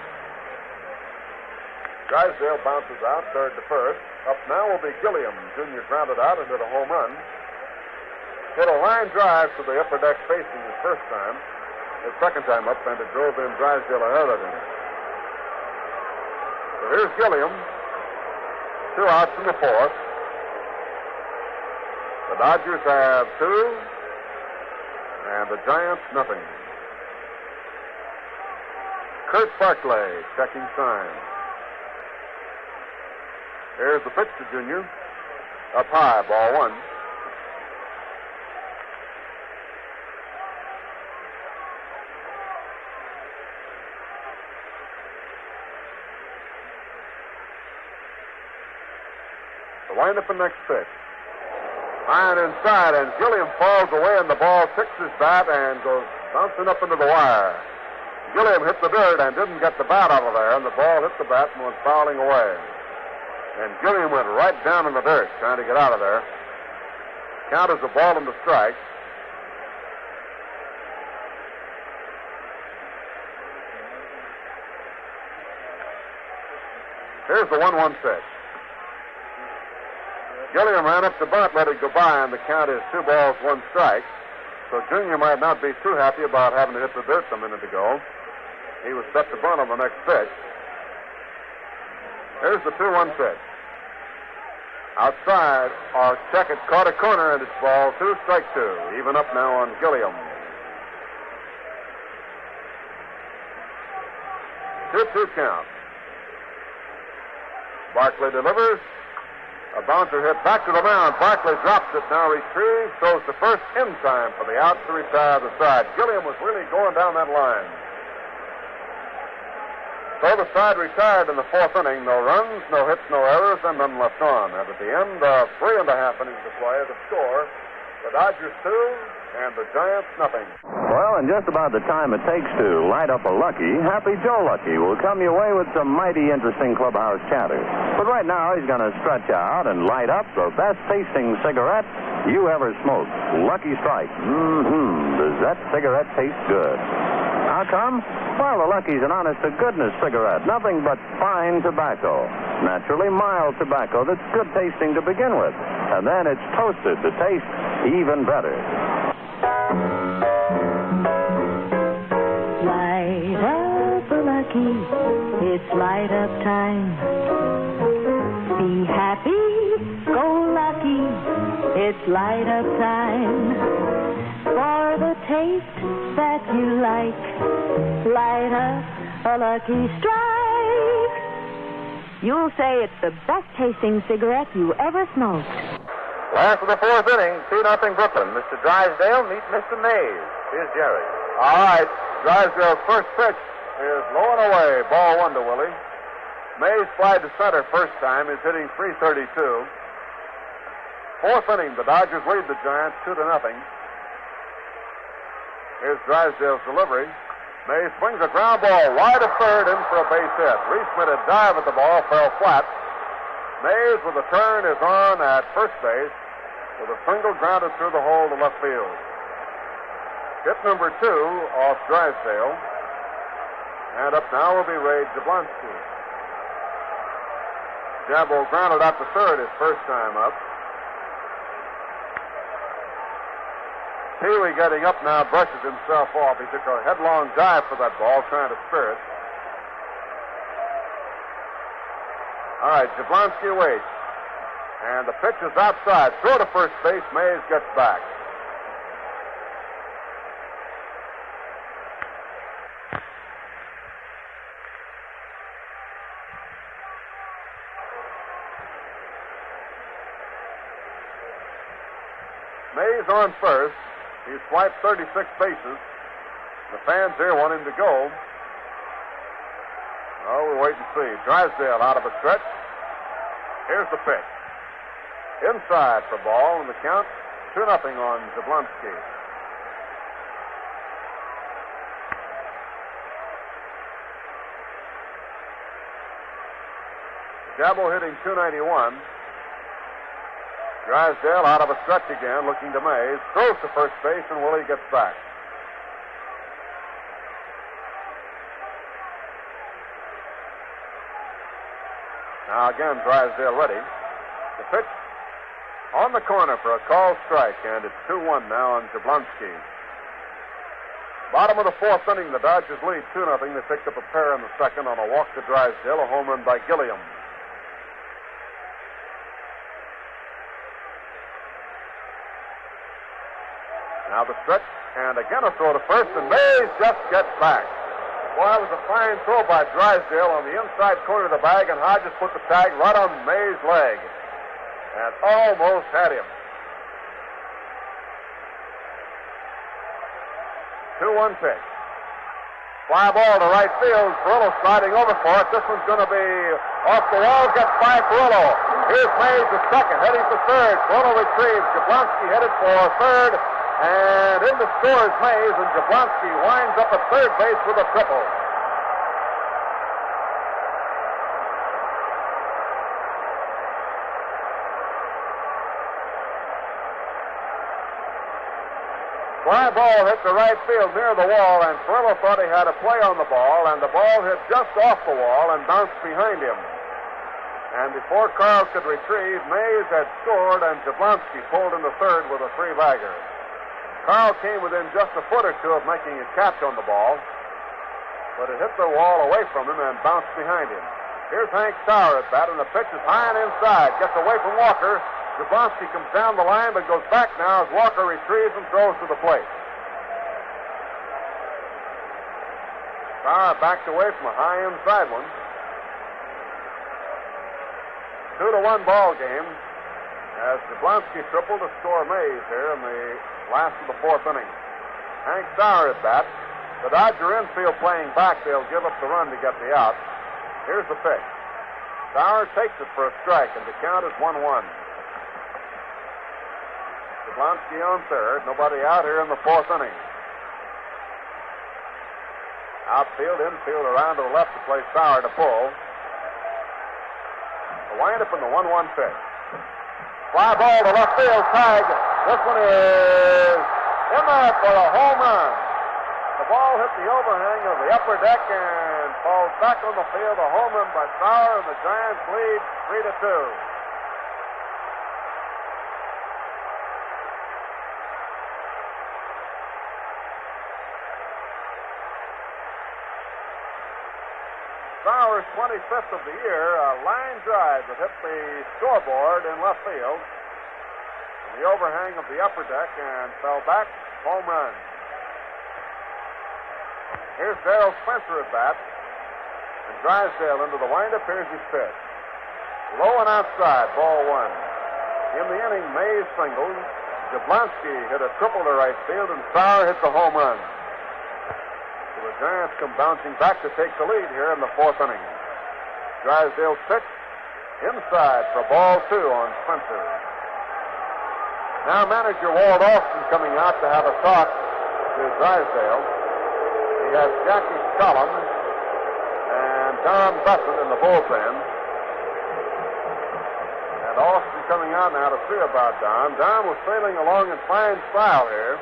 Drysdale bounces out, third to first. Up now will be Gilliam. Junior grounded out and hit a home run. Hit a line drive to the upper deck facing his first time. His second time up, and it drove in Drysdale ahead of him. So here's Gilliam. 2 outs in the fourth. The Dodgers have 2, and the Giants nothing. Kurt Barclay checking signs. Here's the pitch to Junior. Up high, ball 1. The windup and next pitch. High and inside, and Gilliam falls away, and the ball ticks his bat and goes bouncing up into the wire. Gilliam hit the dirt and didn't get the bat out of there, and the ball hit the bat and went fouling away. And Gilliam went right down in the dirt trying to get out of there. Count is a ball and a strike. Here's the 1-1 pitch. Gilliam ran up the bunt, let it go by, and the count is 2 balls, 1 strike. So Junior might not be too happy about having to hit the dirt a minute ago. He was set to bunt on the next pitch. Here's the 2-1 pitch. Outside, or check it, caught a corner, and it's ball 2, strike 2. Even up now on Gilliam. 2-2 count. Barclay delivers. A bouncer hit back to the mound. Barclay drops it, now retrieves, throws to first in time for the out to retire the side. Gilliam was really going down that line. So the side retired in the 4th inning. No runs, no hits, no errors, and none left on. And at the end of 3.5 innings of play, the score, the Dodgers 2 and the Giants nothing. Well, in just about the time it takes to light up a Lucky, Happy Joe Lucky will come your way with some mighty interesting clubhouse chatter. But right now, he's going to stretch out and light up the best-tasting cigarette you ever smoked. Lucky Strike. Does that cigarette taste good? How come? Well, the Lucky's an honest-to-goodness cigarette. Nothing but fine tobacco. Naturally mild tobacco that's good tasting to begin with. And then it's toasted to taste even better. Light up a Lucky, it's light up time. Be happy, go lucky, it's light up time. For the taste that you like, light up a Lucky Strike. You'll say it's the best tasting cigarette you ever smoked. Last of the 4th inning, 2-0 Brooklyn. Mr. Drysdale meet Mr. Mays. Here's Jerry. All right. Drysdale's first pitch is low and away. Ball 1 to Willie. Mays flied to center first time. He's hitting .332. 4th inning, the Dodgers lead the Giants 2-0. Here's Drysdale's delivery. Mays swings a ground ball wide of third in for a base hit. Reese made a dive at the ball, fell flat. Mays with a turn is on at first base with a single grounded through the hole to left field. Hit number 2 off Drysdale. And up now will be Ray Jablonski. Jabbo grounded out to third his first time up. Peewee getting up now brushes himself off. He took a headlong dive for that ball, trying to spear it. All right, Jablonski waits. And the pitch is outside. Throw to first base. Mays gets back. Mays on first. He's swiped 36 bases. The fans here want him to go. Oh, we'll wait and see. Drysdale out of a stretch. Here's the pitch. Inside for ball, and the count 2-0 on Jablonski. Jabbo hitting .291. Drysdale out of a stretch again, looking to Mays. Throws to first base, and Willie gets back. Now again, Drysdale ready. The pitch on the corner for a called strike, and it's 2-1 now on Jablonski. Bottom of the fourth inning, the Dodgers lead 2-0. They picked up a pair in the second on a walk to Drysdale, a home run by Gilliam. Now the stretch, and again a throw to first, and Mays just gets back. Boy, that was a fine throw by Drysdale on the inside corner of the bag, and Hodges put the tag right on Mays' leg. And almost had him. 2-1 pitch. Fly ball to right field. Perillo sliding over for it. This one's going to be off the wall. Gets by Perillo. Here's Mays at second, heading for third. Perillo retrieves. Jablonski headed for third. And in the scores Mays, and Jablonski winds up at third base with a triple. Fly ball hit the right field near the wall, and Perillo thought he had a play on the ball, and the ball hit just off the wall and bounced behind him. And before Carl could retrieve, Mays had scored, and Jablonski pulled into third with a three-bagger. Carl came within just a foot or two of making a catch on the ball, but it hit the wall away from him and bounced behind him. Here's Hank Sauer at bat, and the pitch is high and inside. Gets away from Walker. Jablonski comes down the line, but goes back now as Walker retrieves and throws to the plate. Sauer backed away from a high inside one. 2-1 ball game as Jablonski tripled to score Mays here in the last of the fourth inning. Hank Sauer at bat. The Dodger infield playing back. They'll give up the run to get the out. Here's the pitch. Sauer takes it for a strike, and the count is 1-1. Jablonski on third. Nobody out here in the fourth inning. Outfield, infield, around to the left to play Sauer to pull. The windup in the 1-1 pitch. Fly ball to left field, tag. This one is in there for a home run. The ball hit the overhang of the upper deck and falls back on the field. A home run by Sauer, and the Giants lead 3-2. Sauer's 25th of the year, a line drive that hit the scoreboard in left field, in the overhang of the upper deck, and fell back, home run. Here's Darrell Spencer at bat, and Drysdale into the windup. Here's his pitch. Low and outside, ball one. In the inning, Mays singled. Jablonski hit a triple to right field, and Sauer hit the home run. The Giants come bouncing back to take the lead here in the fourth inning. Drysdale's pitch inside for ball two on Spencer. Now manager Walt Austin coming out to have a talk to Drysdale. He has Jackie Scullin and Don Besson in the bullpen. And Austin coming out now to see about Don. Don was sailing along in fine style here.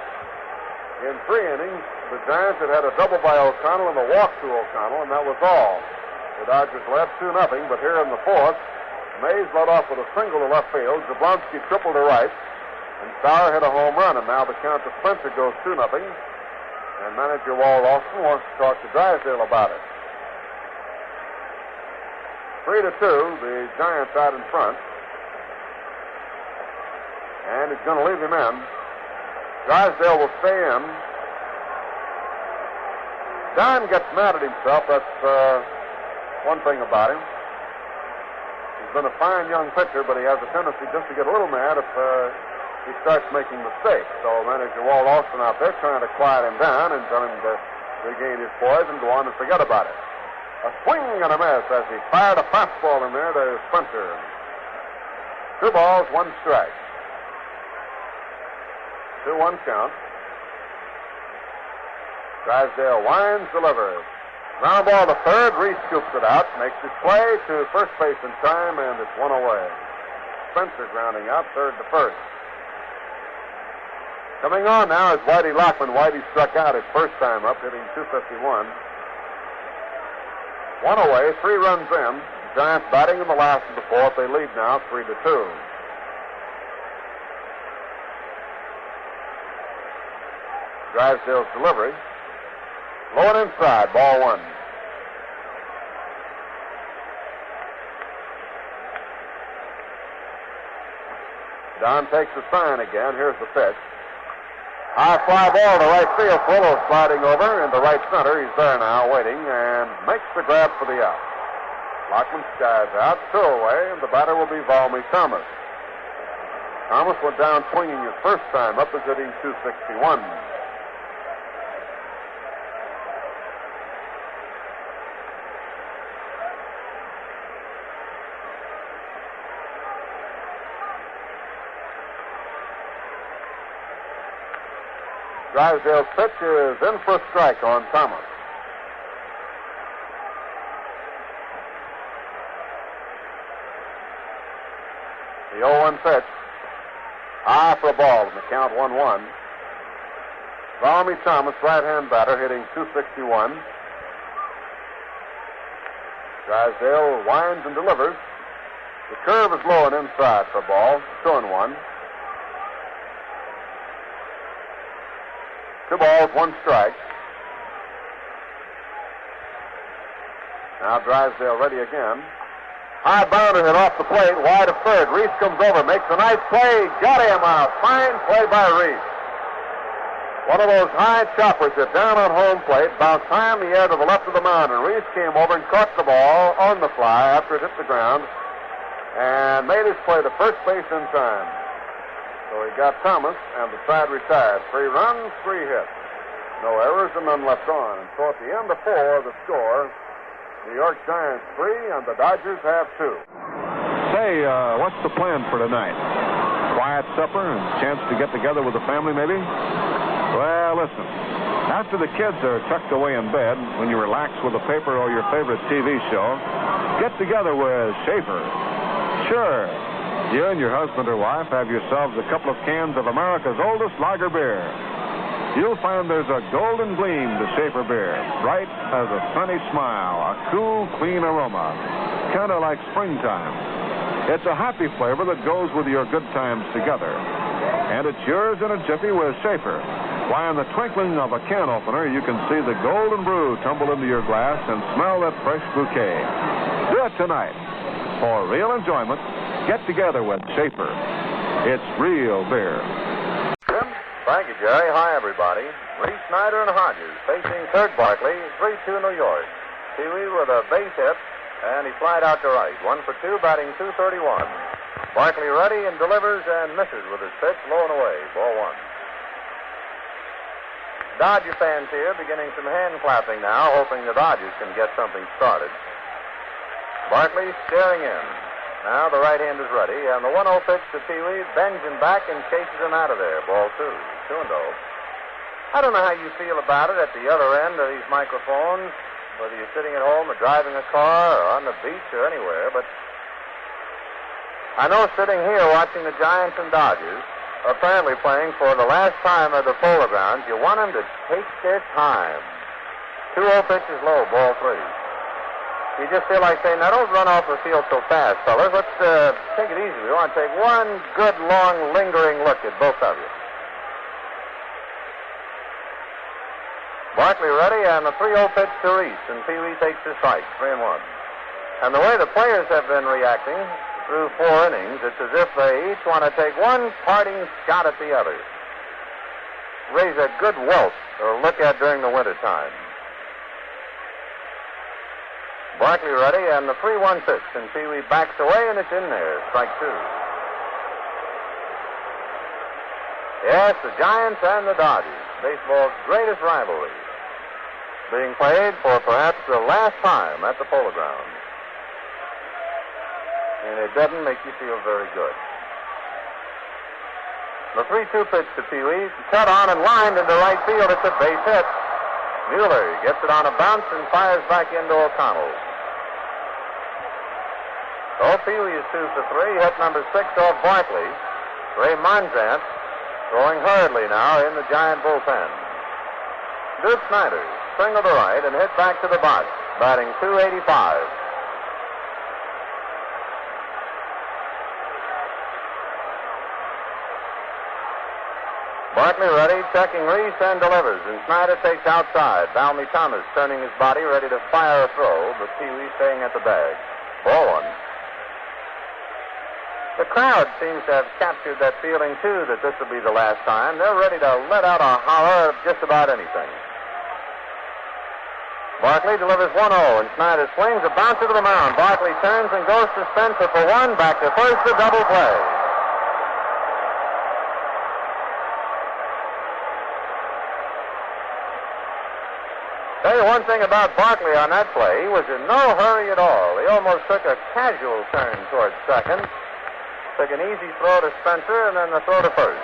In 3 innings, the Giants had a double by O'Connell and a walk to O'Connell, and that was all. The Dodgers led 2-0, but here in the fourth, Mays led off with a single to left field. Jablonski tripled to right, and Sauer hit a home run, and now the count to Spencer goes 2-0, and manager Walt Austin wants to talk to Drysdale about it. 3-2, the Giants out in front, and he's going to leave him in. Drysdale will stay in. Don gets mad at himself. That's one thing about him. He's been a fine young pitcher, but he has a tendency just to get a little mad if he starts making mistakes. So manager Walt Austin out there trying to quiet him down and tell him to regain his poise and go on and forget about it. A swing and a miss as he fired a fastball in there to Spencer. 2 balls, 1 strike. 2-1 count. Drysdale winds, delivers. Ground ball to third. Reese scoops it out, makes his play to first base in time, and it's 1 away. Spencer grounding out third to first. Coming on now is Whitey Lockman. Whitey struck out his first time up, hitting .251. 1 away, 3 runs in. The Giants batting in the last of the fourth. They lead now 3-2. Drysdale's delivery. Low and inside, ball one. Don takes the sign again. Here's the pitch. High fly ball to right field. Fuller sliding over into right center. He's there now, waiting, and makes the grab for the out. Lockman skies out, 2 away, and the batter will be Valmy Thomas. Thomas went down swinging his first time up, is hitting .261. Drysdale's pitch is in for a strike on Thomas. The 0-1 pitch. High for a ball in the count 1-1. Valmy Thomas, right-hand batter, hitting .261. Drysdale winds and delivers. The curve is low and inside for a ball. 2-1. 2 balls, 1 strike. Now Drysdale ready again. High bounder hit off the plate, wide of third. Reese comes over, makes a nice play. Got him out. Fine play by Reese. One of those high choppers hit down on home plate, bounced high in the air to the left of the mound, and Reese came over and caught the ball on the fly after it hit the ground and made his play to first base in time. So he got Thomas, and the side retired. 3 runs, 3 hits. No errors and none left on. And so at the end of 4, the score, New York Giants 3 and the Dodgers have 2. Say, what's the plan for tonight? Quiet supper and chance to get together with the family, maybe? Well, listen. After the kids are tucked away in bed, when you relax with a paper or your favorite TV show, get together with Schaefer. Sure. You and your husband or wife have yourselves a couple of cans of America's oldest lager beer. You'll find there's a golden gleam to Schaefer beer, bright as a sunny smile, a cool, clean aroma, kind of like springtime. It's a happy flavor that goes with your good times together. And it's yours in a jiffy with Schaefer. Why, in the twinkling of a can opener, you can see the golden brew tumble into your glass and smell that fresh bouquet. Do it tonight. For real enjoyment, get together with Schaefer. It's real beer. Thank you, Jerry. Hi, everybody. Reese, Snyder, and Hodges facing Kurt Barkley, 3-2 New York. Pee-wee with a base hit, and he flied out to right. 1 for 2, batting .231. Barkley ready and delivers and misses with his pitch, low and away. Ball 1. Dodger fans here beginning some hand clapping now, hoping the Dodgers can get something started. Barkley staring in. Now the right hand is ready, and the 1-0 pitch to Pee-wee bends him back and chases him out of there. Ball 2, 2-0. I don't know how you feel about it at the other end of these microphones, whether you're sitting at home or driving a car or on the beach or anywhere, but I know sitting here watching the Giants and Dodgers, apparently playing for the last time at the Polo Grounds, you want them to take their time. 2-0 pitch is low, ball 3. You just feel like saying, now don't run off the field so fast, fellas. Let's take it easy. We want to take one good, long, lingering look at both of you. Barkley ready, and the 3-0 pitch to Reese, and Pee-wee takes the strike, 3-1. And the way the players have been reacting through 4 innings, it's as if they each want to take one parting shot at the other. Raise a good welt to look at during the wintertime. Barkley ready, and the 3-1 pitch, and Pee-wee backs away, and it's in there. Strike 2. Yes, the Giants and the Dodgers, baseball's greatest rivalry, being played for perhaps the last time at the Polo Grounds. And it doesn't make you feel very good. The 3-2 pitch to Pee-wee, cut on and lined into right field. It's a base hit. Mueller gets it on a bounce and fires back into O'Connell. So Pee-wee is 2 for 3. Hit number 6 off Barkley. Ray Monzant throwing hurriedly now in the Giant bullpen. Duke Snyder singled to right and hit back to the box, batting .285. Barkley ready, checking Reese, and delivers. And Snyder takes outside. Valmy Thomas turning his body, ready to fire a throw, but Pee-wee staying at the bag. Ball one. The crowd seems to have captured that feeling, too, that this will be the last time. They're ready to let out a holler of just about anything. Barkley delivers 1-0, and Snyder swings a bouncer to the mound. Barkley turns and goes to Spencer for one. Back to first, a double play. Tell you one thing about Barkley on that play. He was in no hurry at all. He almost took a casual turn towards second. Took an easy throw to Spencer and then the throw to first.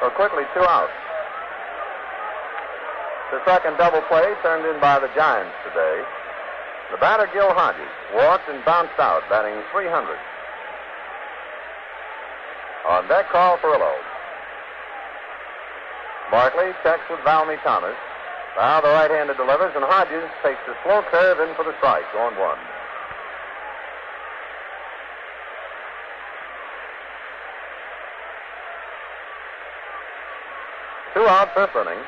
So quickly, 2 outs. The second double play turned in by the Giants today. The batter, Gil Hodges, walked and bounced out, batting .300. On deck, Carl Furillo. Barkley checks with Valmy Thomas. Now the right-hander delivers, and Hodges takes the slow curve in for the strike, 0-1. Two out, fifth inning.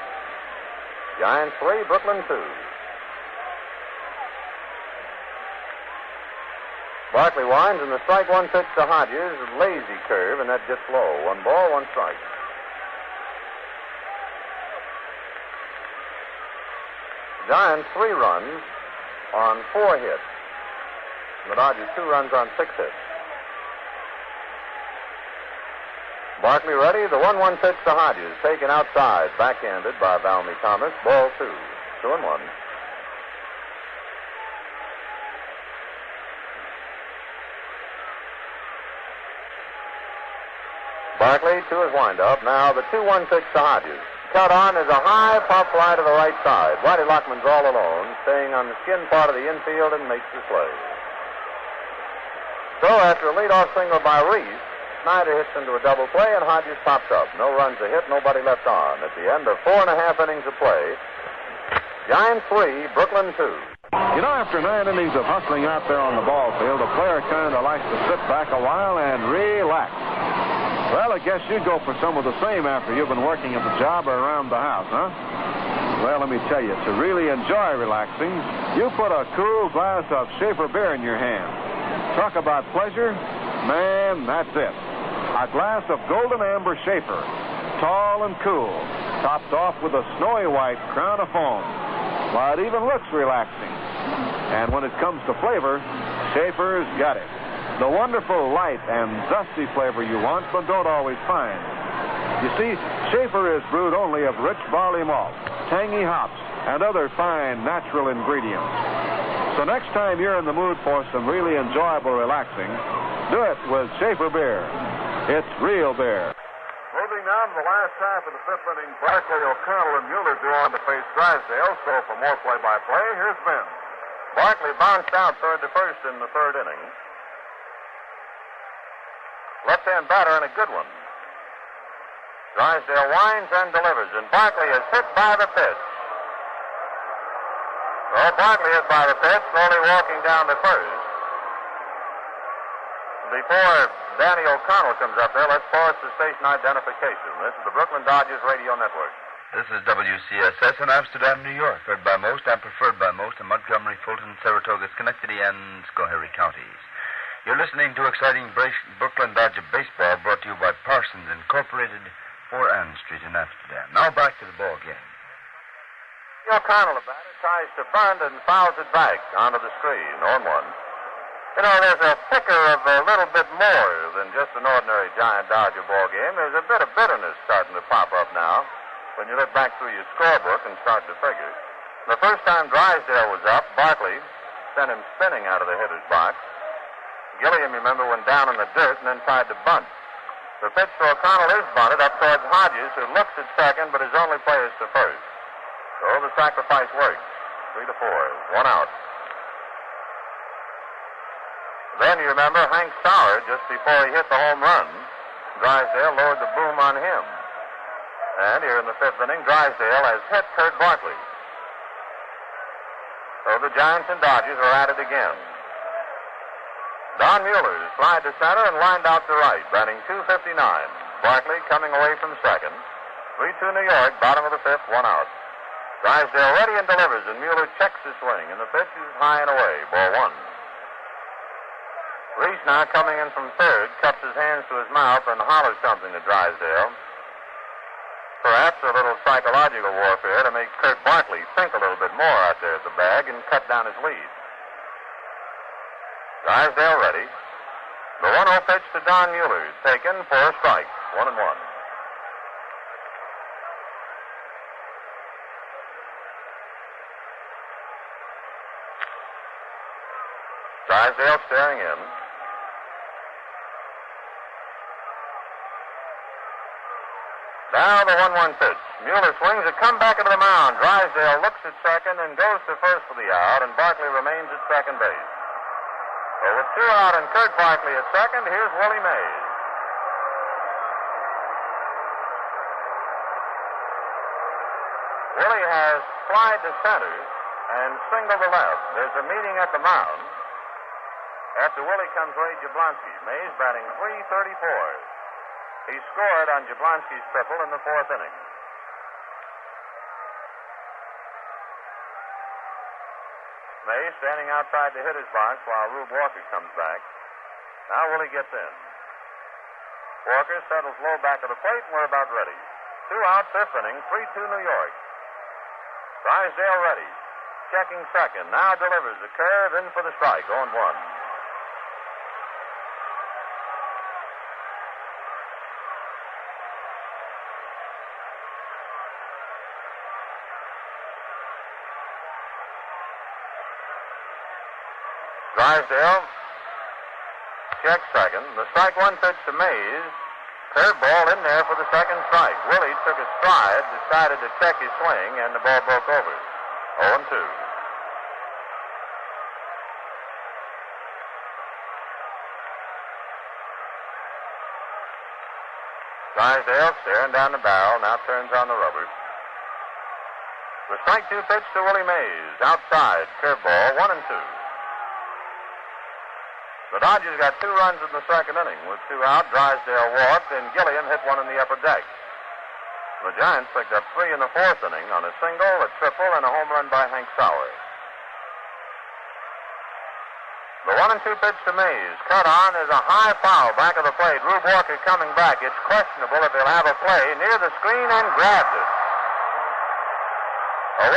Giants 3, Brooklyn 2. Barkley winds, and the strike one pitch to Hodges, lazy curve, and that gets low. 1 ball, 1 strike. Giants 3 runs on 4 hits. The Dodgers 2 runs on 6 hits. Barkley ready. The 1-1 pitch to Hodges, taken outside, backhanded by Valmy Thomas. Ball 2. 2-1. Barkley to his windup. Now the 2-1 pitch to Hodges. Cut on is a high pop fly to the right side. Whitey Lockman's all alone, staying on the skin part of the infield and makes the play. So after a leadoff single by Reese, Snyder hits into a double play, and Hodges pops up. No runs a hit, nobody left on. At the end of 4.5 innings of play, Giants 3, Brooklyn 2. You know, after 9 innings of hustling out there on the ball field, a player kind of likes to sit back a while and relax. Well, I guess you'd go for some of the same after you've been working at the job or around the house, huh? Well, let me tell you, to really enjoy relaxing, you put a cool glass of Schaefer beer in your hand. Talk about pleasure. Man, that's it. A glass of golden amber Schaefer, tall and cool, topped off with a snowy white crown of foam. Why, it even looks relaxing. And when it comes to flavor, Schaefer's got it. The wonderful light and zesty flavor you want, but don't always find. You see, Schaefer is brewed only of rich barley malt, tangy hops, and other fine natural ingredients. So next time you're in the mood for some really enjoyable relaxing, do it with Schaefer beer. It's real beer. Moving now to the last half of the fifth inning, Barkley, O'Connell, and Mueller go on to face Drysdale. So for more play-by-play, here's Ben. Barkley bounced out third to first in the third inning. Left-hand batter and a good one. Drysdale winds and delivers, and Barkley is hit by the pitch. Well, Barkley hit by the pitch, slowly walking down to first. Before Danny O'Connell comes up there, let's pause for station identification. This is the Brooklyn Dodgers Radio Network. This is WCSS in Amsterdam, New York, heard by most and preferred by most in Montgomery, Fulton, Saratoga, Schenectady, and Schoharie counties. You're listening to exciting Brooklyn Dodger baseball brought to you by Parsons Incorporated, 4 Ann Street in Amsterdam. Now back to the ball game. O'Connell, the batter, tries to bunt and fouls it back onto the screen, 0-1. You know, there's a picker of a little bit more than just an ordinary Giant Dodger ball game. There's a bit of bitterness starting to pop up now when you look back through your scorebook and start to figure. The first time Drysdale was up, Barkley sent him spinning out of the hitter's box. Gilliam, you remember, went down in the dirt and then tried to bunt. The pitch to O'Connell is bunted up towards Hodges, who looks at second, but his only play is to first. So the sacrifice works. 3-4, 1 out. Then you remember Hank Sauer, just before he hit the home run, Drysdale lowered the boom on him. And here in the fifth inning, Drysdale has hit Kurt Barkley. So the Giants and Dodgers are at it again. Don Mueller slid to center and lined out to right, batting .259. Barkley coming away from second. 3-2 New York, bottom of the fifth, one out. Drysdale ready and delivers, and Mueller checks his swing, and the pitch is high and away, ball one. Reese now coming in from third, cups his hands to his mouth and hollers something to Drysdale. Perhaps a little psychological warfare to make Kurt Barkley think a little bit more out there at the bag and cut down his lead. Drysdale ready. The 1-0 pitch to Don Mueller is taken for a strike, 1-1. Drysdale staring in. Now the 1-1 pitch. Mueller swings a comeback into the mound. Drysdale looks at second and goes to first for the out, and Barkley remains at second base. So with 2 out and Kurt Barkley at second, here's Willie Mays. Willie has flied to center and singled to left. There's a meeting at the mound. After Willie comes Ray Jablonski. Mays batting .334. He scored on Jablonski's triple in the fourth inning. Mays standing outside the hitter's box while Rube Walker comes back. Now Willie gets in. Walker settles low back of the plate, and we're about ready. 2 out, fifth inning, 3-2 New York. Drysdale ready. Checking second. Now delivers the curve in for the strike, 0-1. Drysdale checks second. The strike one pitch to Mays. Curveball in there for the second strike. Willie took a stride, decided to check his swing, and the ball broke over. 0-2. Drysdale staring down the barrel, now turns on the rubber. The strike two pitch to Willie Mays. Outside, curveball, 1-2. The Dodgers got 2 runs in the second inning. With 2 out, Drysdale walked, and Gilliam hit one in the upper deck. The Giants picked up 3 in the fourth inning on a single, a triple, and a home run by Hank Sauer. The 1-2 pitch to Mays. Cut on is a high foul back of the plate. Rube Walker coming back. It's questionable if he'll have a play near the screen and grabs it.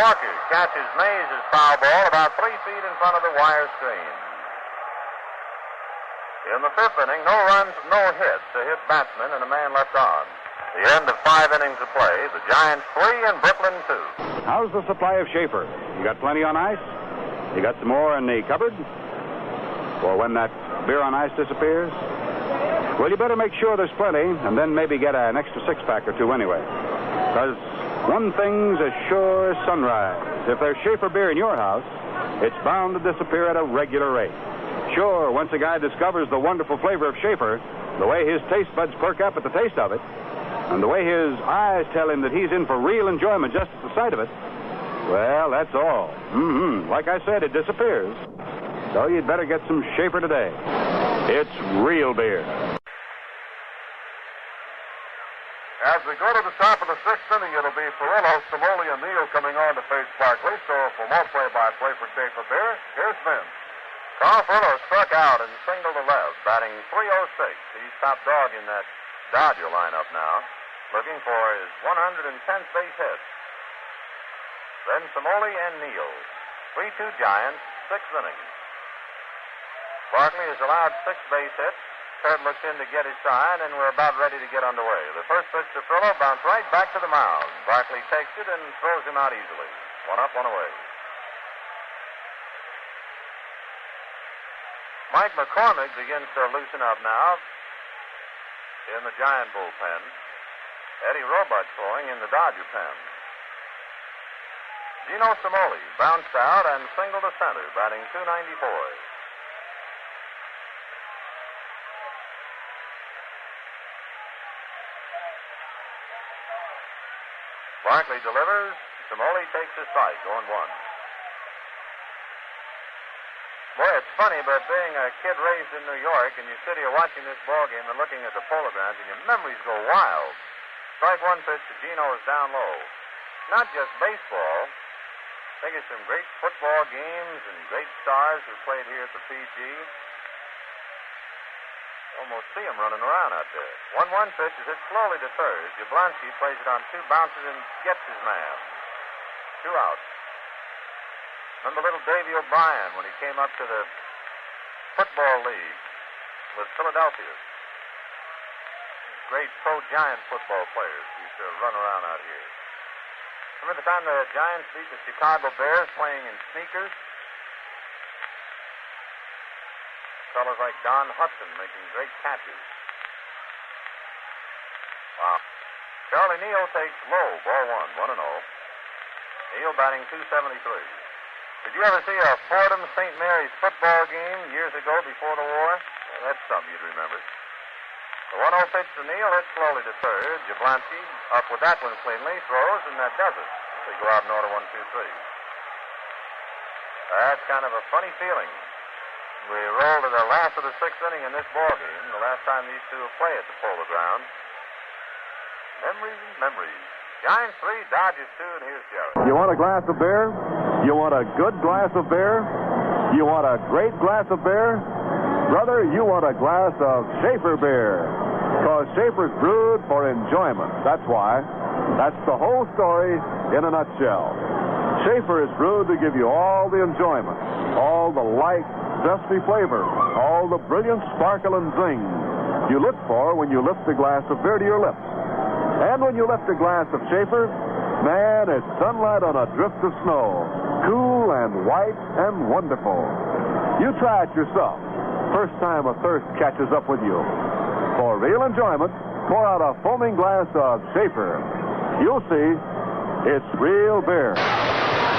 Walker catches Mays' foul ball about 3 feet in front of the wire screen. In the fifth inning, no runs, no hits, a hit batsman and a man left on. The end of 5 innings of play. The Giants 3 and Brooklyn 2. How's the supply of Schaefer? You got plenty on ice? You got some more in the cupboard? For when that beer on ice disappears? Well, you better make sure there's plenty, and then maybe get an extra 6-pack or 2 anyway. Because one thing's as sure as sunrise. If there's Schaefer beer in your house, it's bound to disappear at a regular rate. Sure, once a guy discovers the wonderful flavor of Schaefer, the way his taste buds perk up at the taste of it, and the way his eyes tell him that he's in for real enjoyment just at the sight of it, well, that's all. Like I said, it disappears. So you'd better get some Schaefer today. It's real beer. As we go to the top of the 6th inning, it'll be Perillo, Samoli, and Neal coming on to face Barkley. So for more play-by-play for Schaefer beer, here's Vince. Carl Perillo struck out and singled to left, batting .306. He's top dog in that Dodger lineup now, looking for his 110th base hit. Then Samoli and Neal. 3-2 Giants, 6th inning. Barkley has allowed 6 base hits. Kurt looks in to get his sign, and we're about ready to get underway. The first pitch to Perillo bounced right back to the mound. Barkley takes it and throws him out easily. 1 up, 1 away. Mike McCormick begins to loosen up now in the Giant bullpen. Eddie Roebuck throwing in the Dodger pen. Gino Samoli bounced out and singled to center, batting .294. Barkley delivers. Samoli takes a strike, 0-1. Boy, it's funny, but being a kid raised in New York and you sit here watching this ball game and looking at the Polo Grounds and your memories go wild. Strike one pitch to Gino is down low. Not just baseball. Think of some great football games and great stars who played here at the PG. Almost see him running around out there. 1-1 pitch is hit slowly to third. Jablonski plays it on 2 bounces and gets his man. 2 outs. Remember little Davy O'Brien when he came up to the football league with Philadelphia? Great pro-Giant football players who used to run around out here. Remember the time the Giants beat the Chicago Bears playing in sneakers? Fellows like Don Hudson making great catches. Wow. Charlie Neal takes low, ball 1-0. Neal batting .273. Did you ever see a Fordham St. Mary's football game years ago before the war? Well, that's something you'd remember. The 1-0 pitch to Neal hits slowly to third. Jablonski up with that one cleanly, throws, and that does it. They go out in order 1-2-3. That's kind of a funny feeling. We roll to the last of the 6th inning in this ball game, the last time these two will play at the Polo Grounds. Memories and memories. Giants 3, Dodgers 2, and here's Jerry. You want a glass of beer? You want a good glass of beer? You want a great glass of beer? Brother, you want a glass of Schaefer beer. Because Schaefer's brewed for enjoyment. That's why. That's the whole story in a nutshell. Schaefer is brewed to give you all the enjoyment, all the light, zesty flavor, all the brilliant sparkle and zing you look for when you lift a glass of beer to your lips. And when you lift a glass of Schaefer, man, it's sunlight on a drift of snow, cool and white and wonderful. You try it yourself. First time a thirst catches up with you. For real enjoyment, pour out a foaming glass of Schaefer. You'll see, it's real beer.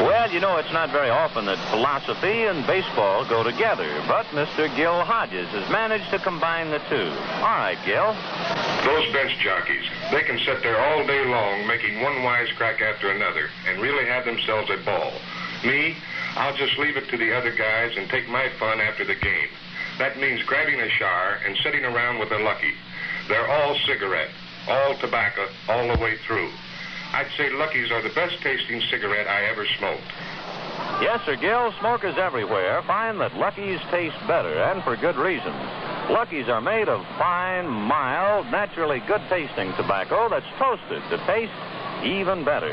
Well, you know, it's not very often that philosophy and baseball go together, but Mr. Gil Hodges has managed to combine the two. All right, Gil. Those bench jockeys, they can sit there all day long making one wisecrack after another and really have themselves a ball. Me, I'll just leave it to the other guys and take my fun after the game. That means grabbing a shower and sitting around with a Lucky. They're all cigarette, all tobacco, all the way through. I'd say Luckies are the best tasting cigarette I ever smoked. Yes, Sir Gil, smokers everywhere find that Luckies taste better, and for good reasons. Luckies are made of fine, mild, naturally good-tasting tobacco that's toasted to taste even better.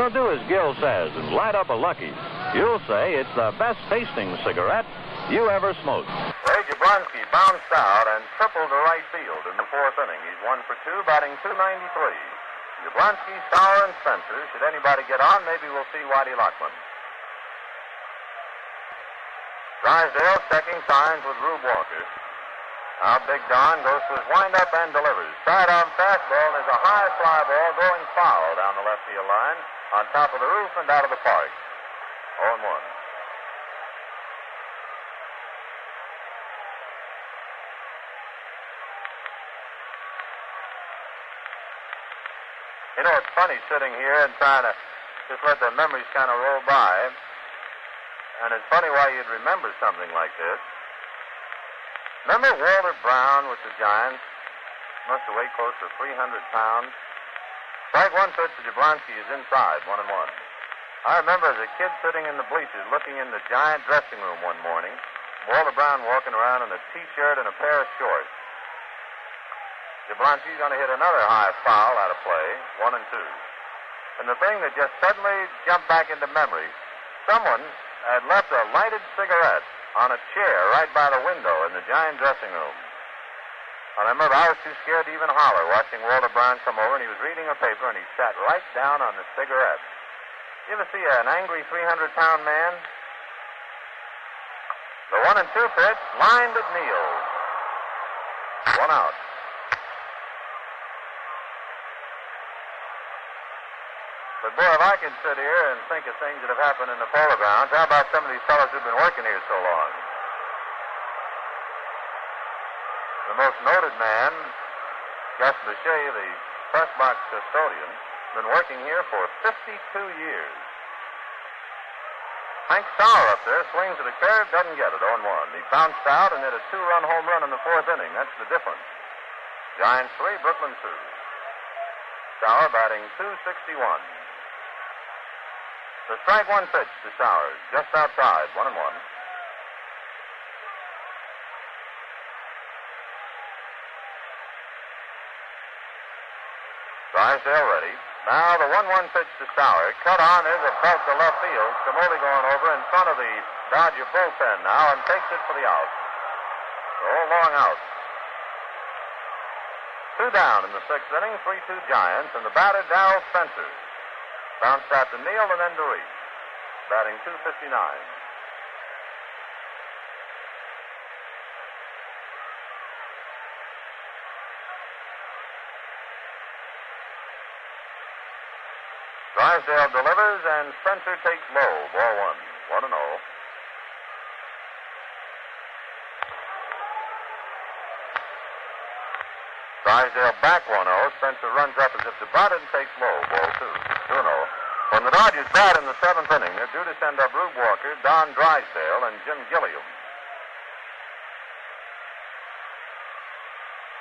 So do as Gil says and light up a Luckies. You'll say it's the best-tasting cigarette you ever smoked. Ray Jablonski bounced out and tripled to right field in the 4th inning. He's 1 for 2, batting .293. Jablonski, Sauer, and Spencer. Should anybody get on, maybe we'll see Whitey Lockman. Drysdale checking signs with Rube Walker. Now Big Don goes to his windup and delivers. Sidearm fastball, and there's a high fly ball going foul down the left field line on top of the roof and out of the park. 0-1. You know, it's funny sitting here and trying to just let the memories kind of roll by. And it's funny why you'd remember something like this. Remember Walter Brown with the Giants? Must have weighed close to 300 pounds. Strike one pitch to Jablonski is inside, 1-1. I remember as a kid sitting in the bleachers looking in the Giant dressing room one morning. Walter Brown walking around in a T-shirt and a pair of shorts. Jablonski's going to hit another high foul out of play, 1-2. And the thing that just suddenly jumped back into memory, someone had left a lighted cigarette on a chair right by the window in the Giant dressing room. And I remember I was too scared to even holler watching Walter Brown come over, and he was reading a paper, and he sat right down on the cigarette. You ever see an angry 300-pound man? The 1-2 pitch, lined at Neal. 1 out. But, boy, if I can sit here and think of things that have happened in the Polo Grounds, how about some of these fellows who've been working here so long? The most noted man, Gus Bechet, the press box custodian, been working here for 52 years. Hank Sauer up there swings at a curve, doesn't get it, 0-1. He bounced out and hit a 2-run home run in the 4th inning. That's the difference. Giants 3, Brooklyn 2. Sauer batting .261. The strike one pitch to Sauer, just outside, 1-1. Drysdale ready. Now the 1-1 pitch to Sauer. Cut on is a belt to left field. Camoli going over in front of the Dodger bullpen now and takes it for the out. Oh, long out. 2 down in the 6th inning, 3-2 Giants, and the batter Darrell Spencer. Bounced out to Neal and then to Reese. Batting .259. Drysdale delivers, and Spencer takes low. Ball 1. 1-0. Drysdale back 1-0. Spencer runs up as if to butt and takes low. Ball 2. 2-0. When the Dodgers bat in the 7th inning, they're due to send up Rube Walker, Don Drysdale, and Jim Gilliam.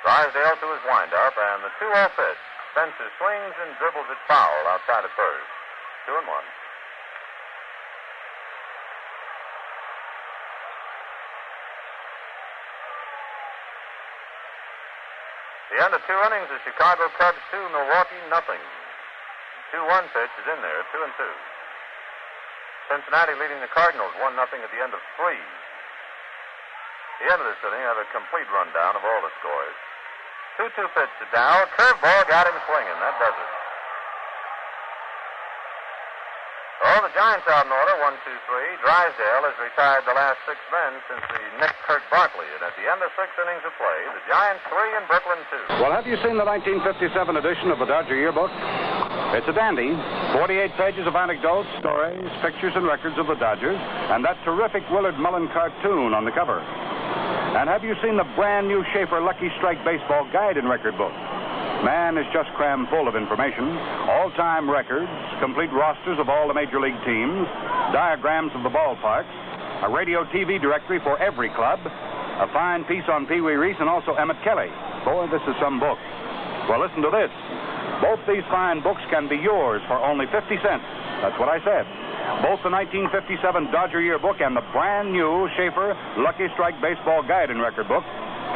Drysdale to his windup, and the 2-0 pitch. Spencer swings and dribbles it foul outside of first. 2-1. The end of 2 innings, the Chicago Cubs 2, Milwaukee nothing. 2-1 pitch is in there, 2-2. Cincinnati leading the Cardinals 1-0 at the end of 3. The end of this inning, I have a complete rundown of all the scores. 2-2 pitch to Dow. Curveball got him swinging. That does it. Oh, the Giants out in order. 1, 2, 3. Drysdale has retired the last 6 men since he nicked Kurt Barkley. And at the end of 6 innings of play, the Giants 3 and Brooklyn 2. Well, have you seen the 1957 edition of the Dodger Yearbook? It's a dandy. 48 pages of anecdotes, stories, pictures, and records of the Dodgers, and that terrific Willard Mullen cartoon on the cover. And have you seen the brand new Schaefer Lucky Strike Baseball Guide and Record Book? Man, is just crammed full of information. All-time records, complete rosters of all the major league teams, diagrams of the ballparks, a radio TV directory for every club, a fine piece on Pee Wee Reese and also Emmett Kelly. Boy, this is some book. Well, listen to this. Both these fine books can be yours for only 50 cents. That's what I said. Both the 1957 Dodger Yearbook and the brand new Schaefer Lucky Strike Baseball Guide and Record Book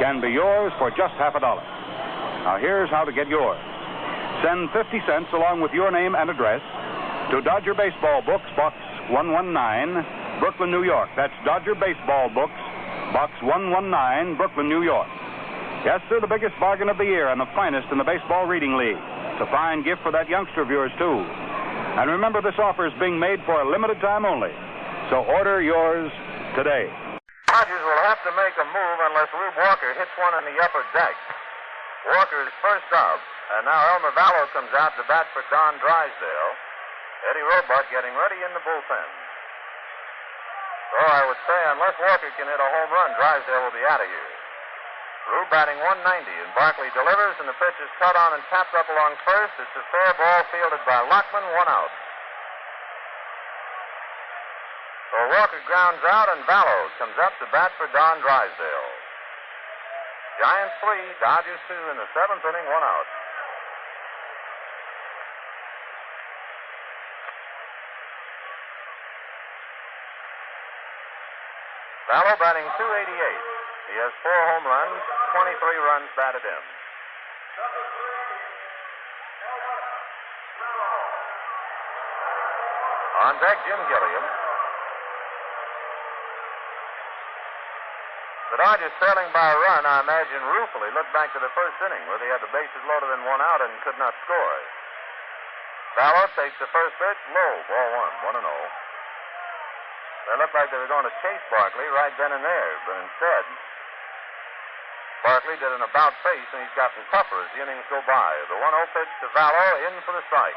can be yours for just $50. Now, here's how to get yours. Send 50 cents along with your name and address to Dodger Baseball Books, Box 119, Brooklyn, New York. That's Dodger Baseball Books, Box 119, Brooklyn, New York. Yes, sir, the biggest bargain of the year and the finest in the Baseball Reading League. It's a fine gift for that youngster of yours, too. And remember, this offer is being made for a limited time only. So order yours today. Dodgers will have to make a move unless Rube Walker hits one on the upper deck. Walker is first up, and now Elmer Vallow comes out to bat for Don Drysdale. Eddie Roebuck getting ready in the bullpen. So I would say unless Walker can hit a home run, Drysdale will be out of here. Rube batting 190, and Barkley delivers, and the pitch is cut on and tapped up along first. It's a fair ball fielded by Lockman, 1 out. So Walker grounds out, and Vallow comes up to bat for Don Drysdale. Giants 3, Dodgers 2 in the 7th inning, 1 out. Vallow batting 288. He has 4 home runs, 23 runs batted in. On deck, Jim Gilliam. The Dodgers trailing by a run, I imagine, ruefully looked back to the first inning where they had the bases loaded and 1 out and could not score. Vallow takes the first pitch, low, ball 1, 1-0. They looked like they were going to chase Barkley right then and there, but instead, Barkley did an about face, and he's gotten tougher as the innings go by. The 1-0 pitch to Vallow, in for the strike.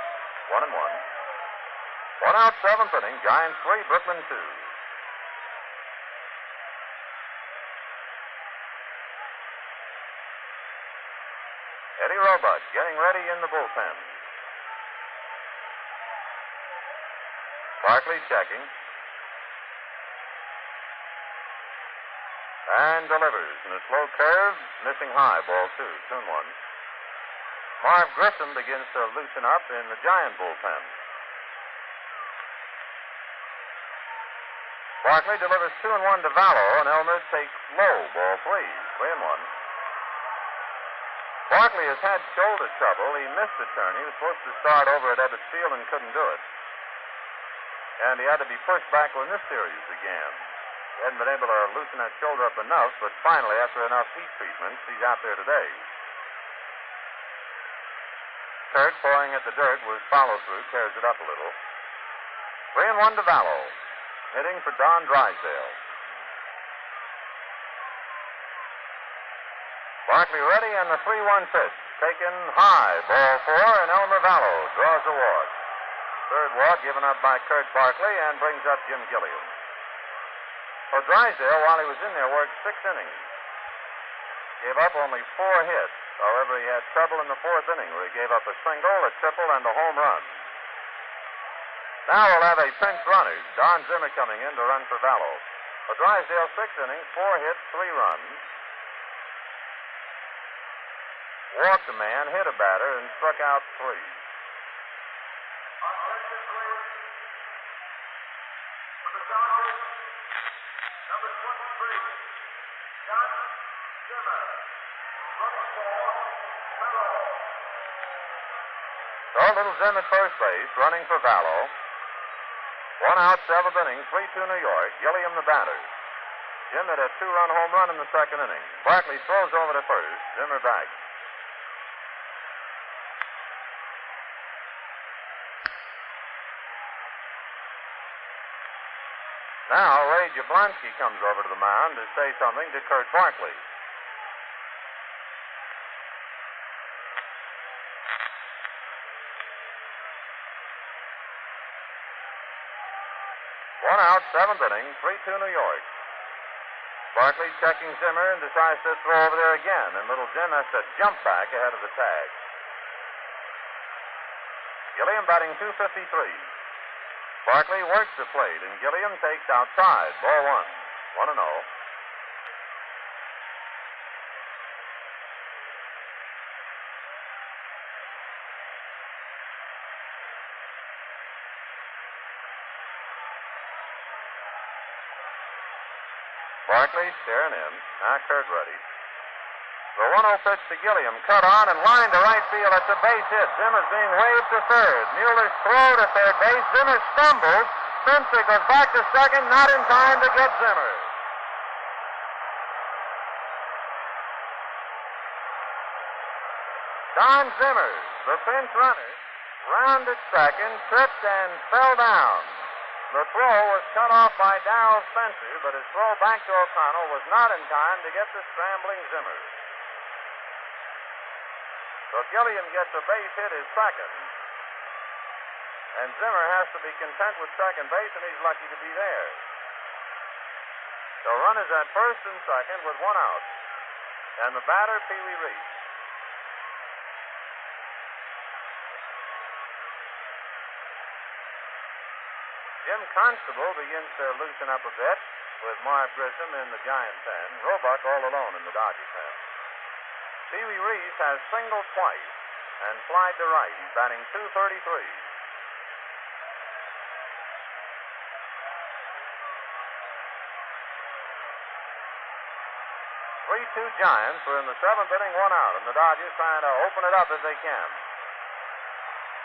1-1. 1 out, 7th inning. Giants 3, Brooklyn 2. Eddie Roebuck getting ready in the bullpen. Barkley checking. And delivers in a slow curve, missing high, ball 2, 2-1. Marv Grissom begins to loosen up in the Giant bullpen. Barkley delivers 2-1 to Vallo, and Elmer takes low, ball 3, 3-1. Barkley has had shoulder trouble. He missed the turn. He was supposed to start over at Ebbets Field and couldn't do it. And he had to be pushed back when this series began. He hadn't been able to loosen that shoulder up enough, but finally, after enough heat treatments, he's out there today. Kurt, pawing at the dirt with follow-through, tears it up a little. 3-1 to Vallo. Hitting for Don Drysdale. Barkley ready, and the 3-1 pitch. Taken high. Ball 4, and Elmer Vallo draws a walk. Third walk given up by Kurt Barkley and brings up Jim Gilliam. Well, Drysdale, while he was in there, worked 6 innings. Gave up only 4 hits. However, he had trouble in the 4th inning where he gave up a single, a triple, and a home run. Now we'll have a pinch runner. Don Zimmer coming in to run for Vallo. For Drysdale, 6 innings, 4 hits, 3 runs. Walked a man, hit a batter, and struck out 3. So Little Jim at first base, running for Vallo. 1 out, 7th inning, 3-2 New York. Gilliam the batter. Jim hit a 2-run home run in the 2nd inning. Barkley throws over to first. Zimmer back. Now Ray Jablonski comes over to the mound to say something to Kurt Barkley. One out, 7th inning, 3-2 New York. Barkley checking Zimmer and decides to throw over there again, and Little Jim has to jump back ahead of the tag. Gilliam batting .253. Barkley works the plate, and Gilliam takes outside. Ball 1. 1-0. Barkley staring in. Now Kurt ready. The 1-0 pitch to Gilliam. Cut on and lined to right field. It's a base hit. Zimmer's being waved to third. Mueller's throw to third base. Zimmer stumbles. Spencer goes back to second. Not in time to get Zimmer. Don Zimmer, the pinch runner, rounded second, tripped and fell down. The throw was cut off by Darrell Spencer, but his throw back to O'Connell was not in time to get the scrambling Zimmer. So Gilliam gets a base hit his second, and Zimmer has to be content with second base, and he's lucky to be there. The runners at first and second with 1 out, and the batter, Pee Wee Reese. Jim Constable begins to loosen up a bit with Marv Grissom in the Giant pen. Roebuck all alone in the Dodger pen. Pee Wee Reese has singled twice and flied to right. He's batting .233. 3-2 Giants. We're in the 7th inning, 1 out, and the Dodgers trying to open it up as they can.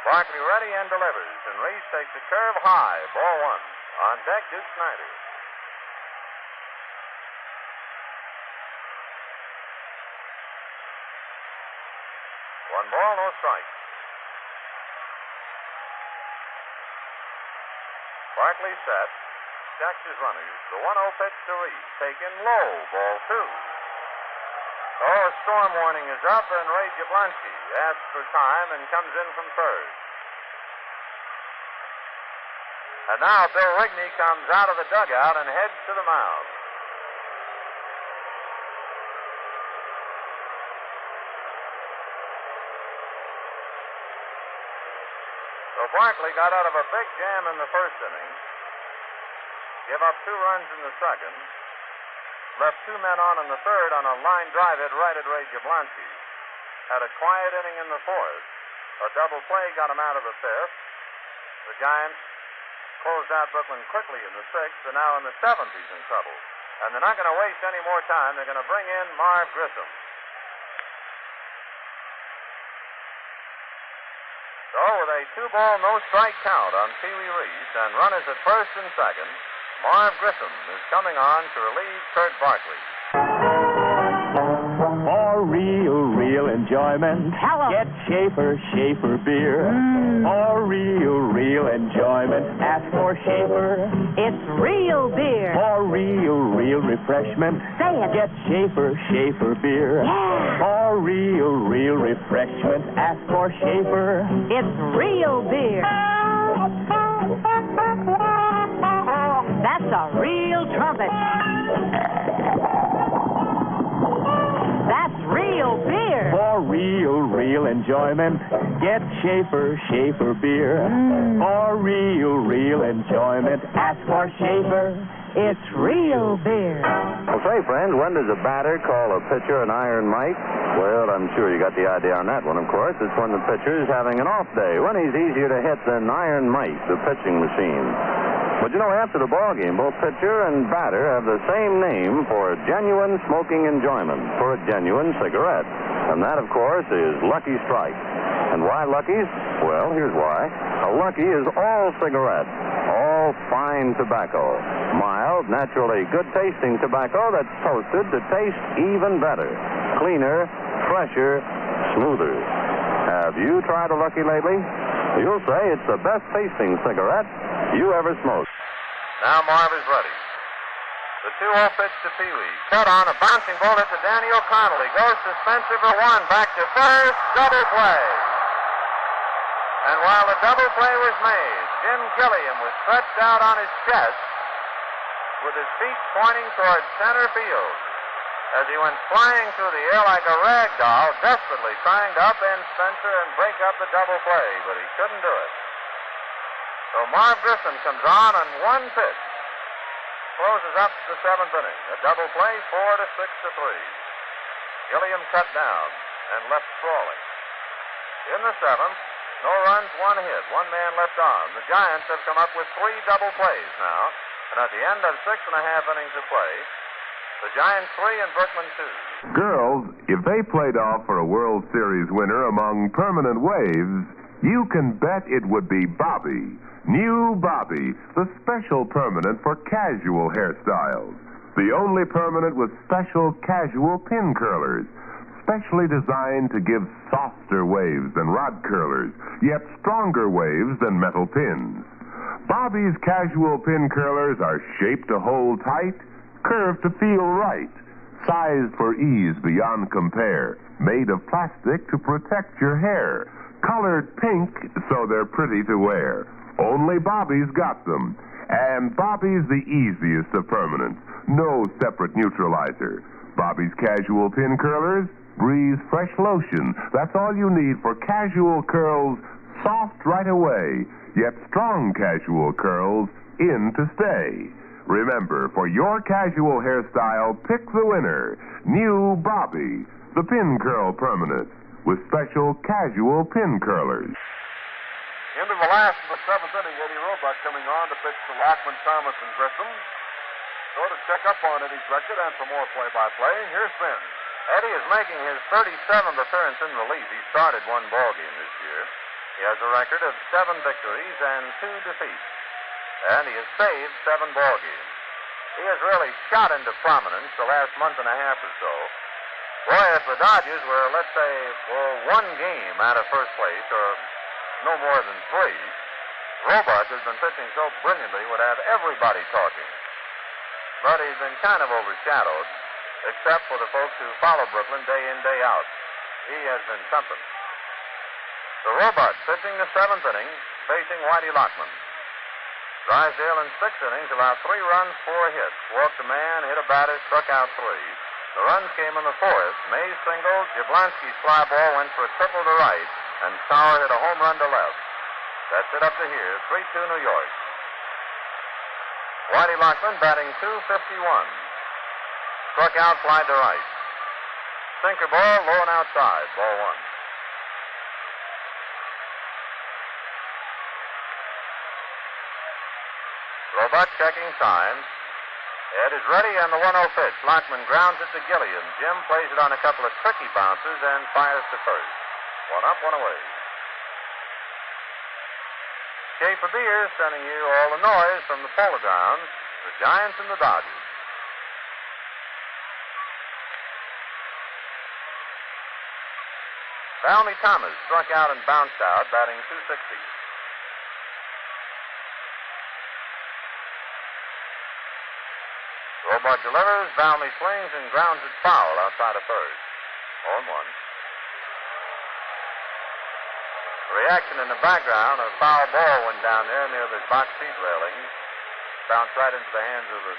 Barkley ready and delivers, and Reese takes a curve high. Ball 1. On deck, Duke Snider. One ball, no strike. Barkley set. Checks his runners. The 1-0 pitch to Reese. Taken low. Ball 2. Oh, a storm warning is up, and Ray Jablonski asks for time and comes in from third. And now Bill Rigney comes out of the dugout and heads to the mound. So Barkley got out of a big jam in the first inning, gave up 2 runs in the second, left 2 men on in the third on a line drive hit right at Ray Jablonski. had a quiet inning in the fourth. A double play got him out of the fifth. The Giants closed out Brooklyn quickly in the sixth, and now in the seventh he's in trouble. And they're not going to waste any more time. They're going to bring in Marv Grissom. So with a 2-ball, no-strike count on Pee Wee Reese and runners at first and second, Marv Grissom is coming on to relieve Kurt Barkley. For real enjoyment, get Schaefer beer. For real enjoyment, ask for Schaefer. It's real beer. For real refreshment, Say it. get Schaefer beer. Yeah. For real refreshment, ask for Schaefer. It's real beer. That's a real trumpet. That's real beer. For real enjoyment, get Schaefer beer. For real enjoyment, ask for Schaefer. It's real beer. Well, say, friends, when does a batter call a pitcher an iron mite? Well, I'm sure you got the idea on that one, of course. It's when the pitcher is having an off day, when he's easier to hit than iron mite, the pitching machine. But you know, after the ball game, both pitcher and batter have the same name for genuine smoking enjoyment, for a genuine cigarette. And that, of course, is Lucky Strike. And why Lucky's? Well, here's why. A Lucky is all cigarette, all fine tobacco. Mild, naturally good-tasting tobacco that's toasted to taste even better. Cleaner, fresher, smoother. Have you tried a Lucky lately? You'll say it's the best-tasting cigarette you ever smoked. Now Marv is ready. The 2-0 pitch to Pee Wee. Cut on, a bouncing ball hit to Danny O'Connell. He goes to Spencer for one. Back to first. Double play. And while the double play was made, Jim Gilliam was stretched out on his chest with his feet pointing toward center field as he went flying through the air like a rag doll, desperately trying to upend Spencer and break up the double play, but he couldn't do it. So Marv Grissom comes on one pitch. Closes up the seventh inning. A double play, 4-6-3. Gilliam cut down and left sprawling. In the seventh, no runs, one hit, one man left on. The Giants have come up with 3 double plays now, and at the end of 6.5 innings of play, the Giants 3 and Brooklyn 2. Girls, if they played off for a World Series winner among permanent waves, you can bet it would be Bobby. New Bobby, the special permanent for casual hairstyles. The only permanent with special casual pin curlers. Specially designed to give softer waves than rod curlers, yet stronger waves than metal pins. Bobby's casual pin curlers are shaped to hold tight, curved to feel right, sized for ease beyond compare, made of plastic to protect your hair, colored pink so they're pretty to wear. Only Bobby's got them. And Bobby's the easiest of permanents. No separate neutralizer. Bobby's casual pin curlers breathe fresh lotion. That's all you need for casual curls, soft right away, yet strong casual curls in to stay. Remember, for your casual hairstyle, pick the winner. New Bobby, the pin curl permanent, with special casual pin curlers. Into the last of the seventh inning, Eddie Roebuck coming on to pitch to Lockman, Thomas, and Grissom. So to check up on Eddie's record and for more play-by-play, here's Ben. Eddie is making his 37th appearance in relief. He started 1 ball game this year. He has a record of 7 victories and 2 defeats. And he has saved 7 ball games. He has really shot into prominence the last month and a half or so. Boy, if the Dodgers were, let's say, 1 game out of first place, or no more than 3, Roebuck has been pitching so brilliantly would have everybody talking. But he's been kind of overshadowed, except for the folks who follow Brooklyn day in, day out. He has been something. So Roebuck pitching the 7th inning, facing Whitey Lockman. Drysdale in 6 innings allowed 3 runs, 4 hits. Walked a man, hit a batter, struck out 3. The runs came in the 4th. Mays singled, Jablonski's fly ball went for a triple to right, and Sauer hit a home run to left. That's it up to here, 3-2 New York. Whitey Lockman batting .251. Struck out, fly to right. sinker ball, low and outside. Ball one. Robot checking signs. Ed is ready, and the 1-0 pitch. Lockman grounds it to Gilliam. Jim plays it on a couple of tricky bounces and fires to first. One up, one away. Schaefer Beer sending you all the noise from the Polo Grounds, the Giants and the Dodgers. Valmy Thomas struck out and bounced out, batting .260. Robart delivers, Valmy swings and grounds it foul outside of third. 0-1. Reaction in the background, a foul ball went down there near the box seat railing. Bounced right into the hands of the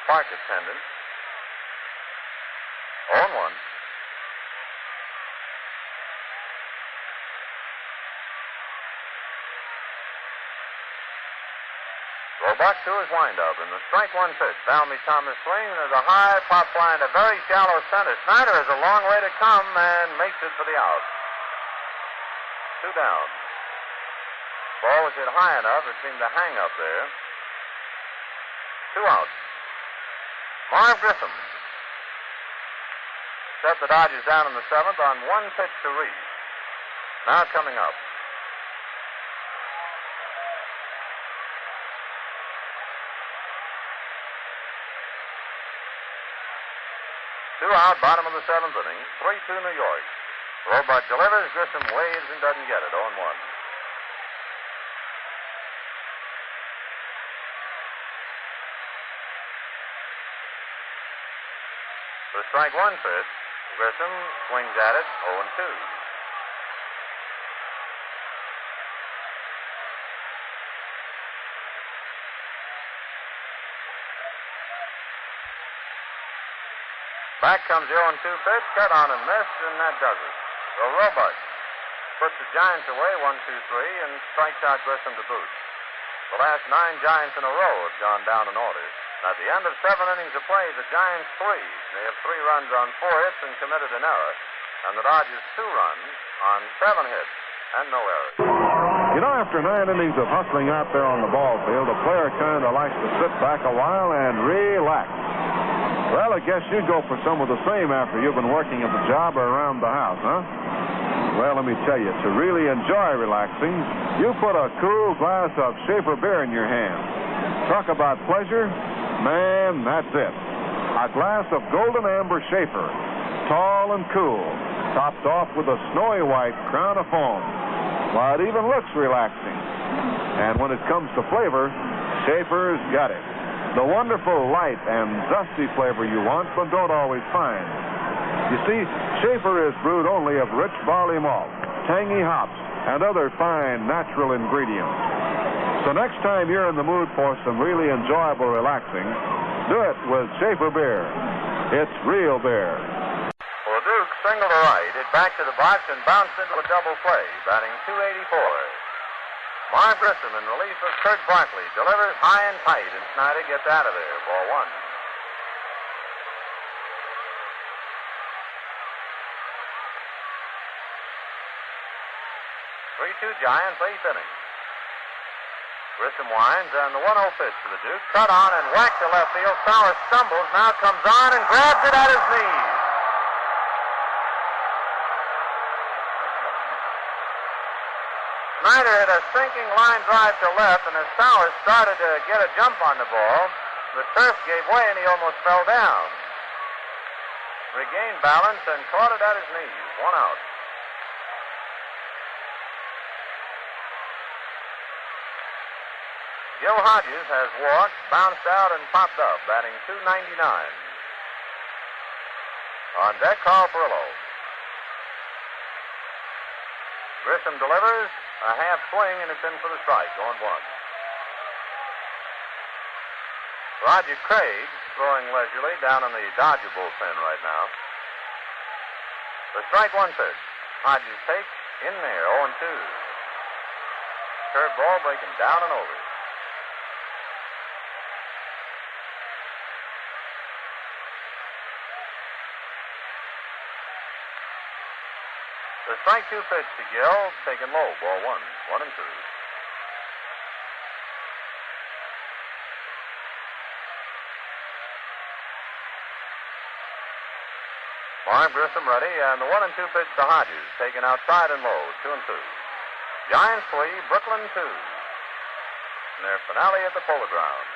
park attendant. 0-1. Robart to his windup, and the strike one pitch. Valmy Thomas swings. There's a high pop fly in a very shallow center. Snyder has a long way to come and makes it for the out. 2 down. Ball was hit high enough, it seemed to hang up there. 2 outs. Marv Grissom set the Dodgers down in the 7th on 1 pitch to Reese. Now coming up. Two out, bottom of the 7th inning. 3-2 New York. Robart delivers, Grissom waves and doesn't get it. 0-1. The strike one pitch. Grissom swings at it. 0-2. Back comes the 0-2 pitch, cut on and missed, and that does it. So Robart puts the Giants away, 1-2-3, and strikes out Grissom to boot. The last 9 Giants in a row have gone down in order. At the end of 7 innings of play, the Giants 3. They have 3 runs on 4 hits and committed an error. And the Dodgers 2 runs on 7 hits and no errors. You know, after 9 innings of hustling out there on the ball field, a player kind of likes to sit back a while and relax. Well, I guess you'd go for some of the same after you've been working at the job or around the house, huh? Well, let me tell you, to really enjoy relaxing, you put a cool glass of Schaefer beer in your hand. Talk about pleasure, man, that's it. A glass of golden amber Schaefer, tall and cool, topped off with a snowy white crown of foam. Why, it even looks relaxing. And when it comes to flavor, Schaefer's got it. The wonderful light and zesty flavor you want but don't always find. You see, Schaefer is brewed only of rich barley malt, tangy hops, and other fine natural ingredients. So next time you're in the mood for some really enjoyable relaxing, do it with Schaefer beer. It's real beer. Well, Duke singled to right, hit back to the box and bounced into a double play, batting .284. Marv Grissom in relief of Kurt Barkley delivers high and tight, and Snyder gets out of there. Ball 1. 3-2 Giants, 8th inning. Grissom winds, and the 1-0 pitch to the Duke. Cut on and whacked to left field. Sauer stumbles, now comes on and grabs it at his knees. Snyder hit a sinking line drive to left, and as Sauer started to get a jump on the ball, the turf gave way and he almost fell down. Regained balance and caught it at his knees. 1 out. Gil Hodges has walked, bounced out, and popped up, batting .299. On deck, Carl Perillo. Grissom delivers, a half swing, and it's in for the strike, 0-1. Roger Craig throwing leisurely down in the Dodger bullpen right now. The strike one pitch. Hodges takes in there, 0-2. Curveball breaking down and over. The strike 2 pitch to Gill, taken low, ball 1, 1-2. Marv Grissom ready, and the 1-2 pitch to Hodges, taken outside and low, 2-2. Giants 3, Brooklyn 2. And their finale at the Polo Grounds.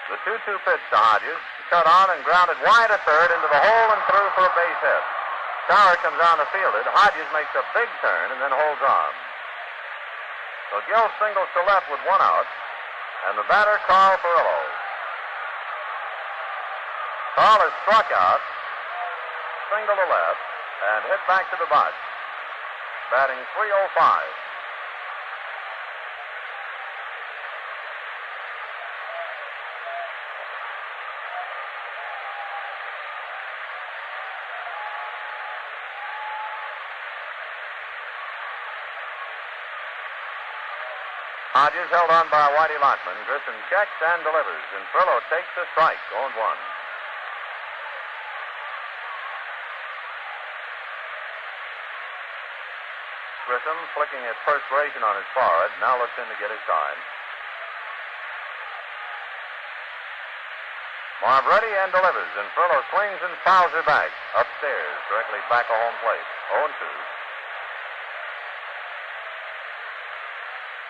The 2-2 pitch to Hodges, cut on and grounded wide to third into the hole and through for a base hit. Sauer comes on to field it. Hodges makes a big turn and then holds on. So Gill singles to left with 1 out, and the batter, Carl Furillo. Carl is struck out, single to left, and hit back to the box. Batting .305. Hodges held on by Whitey Lockman. Grissom checks and delivers, and Furillo takes the strike, 0-1. Grissom, flicking his perspiration on his forehead, now looks in to get his sign. Marv ready and delivers, and Furillo swings and fouls her back, upstairs, directly back of home plate, 0-2.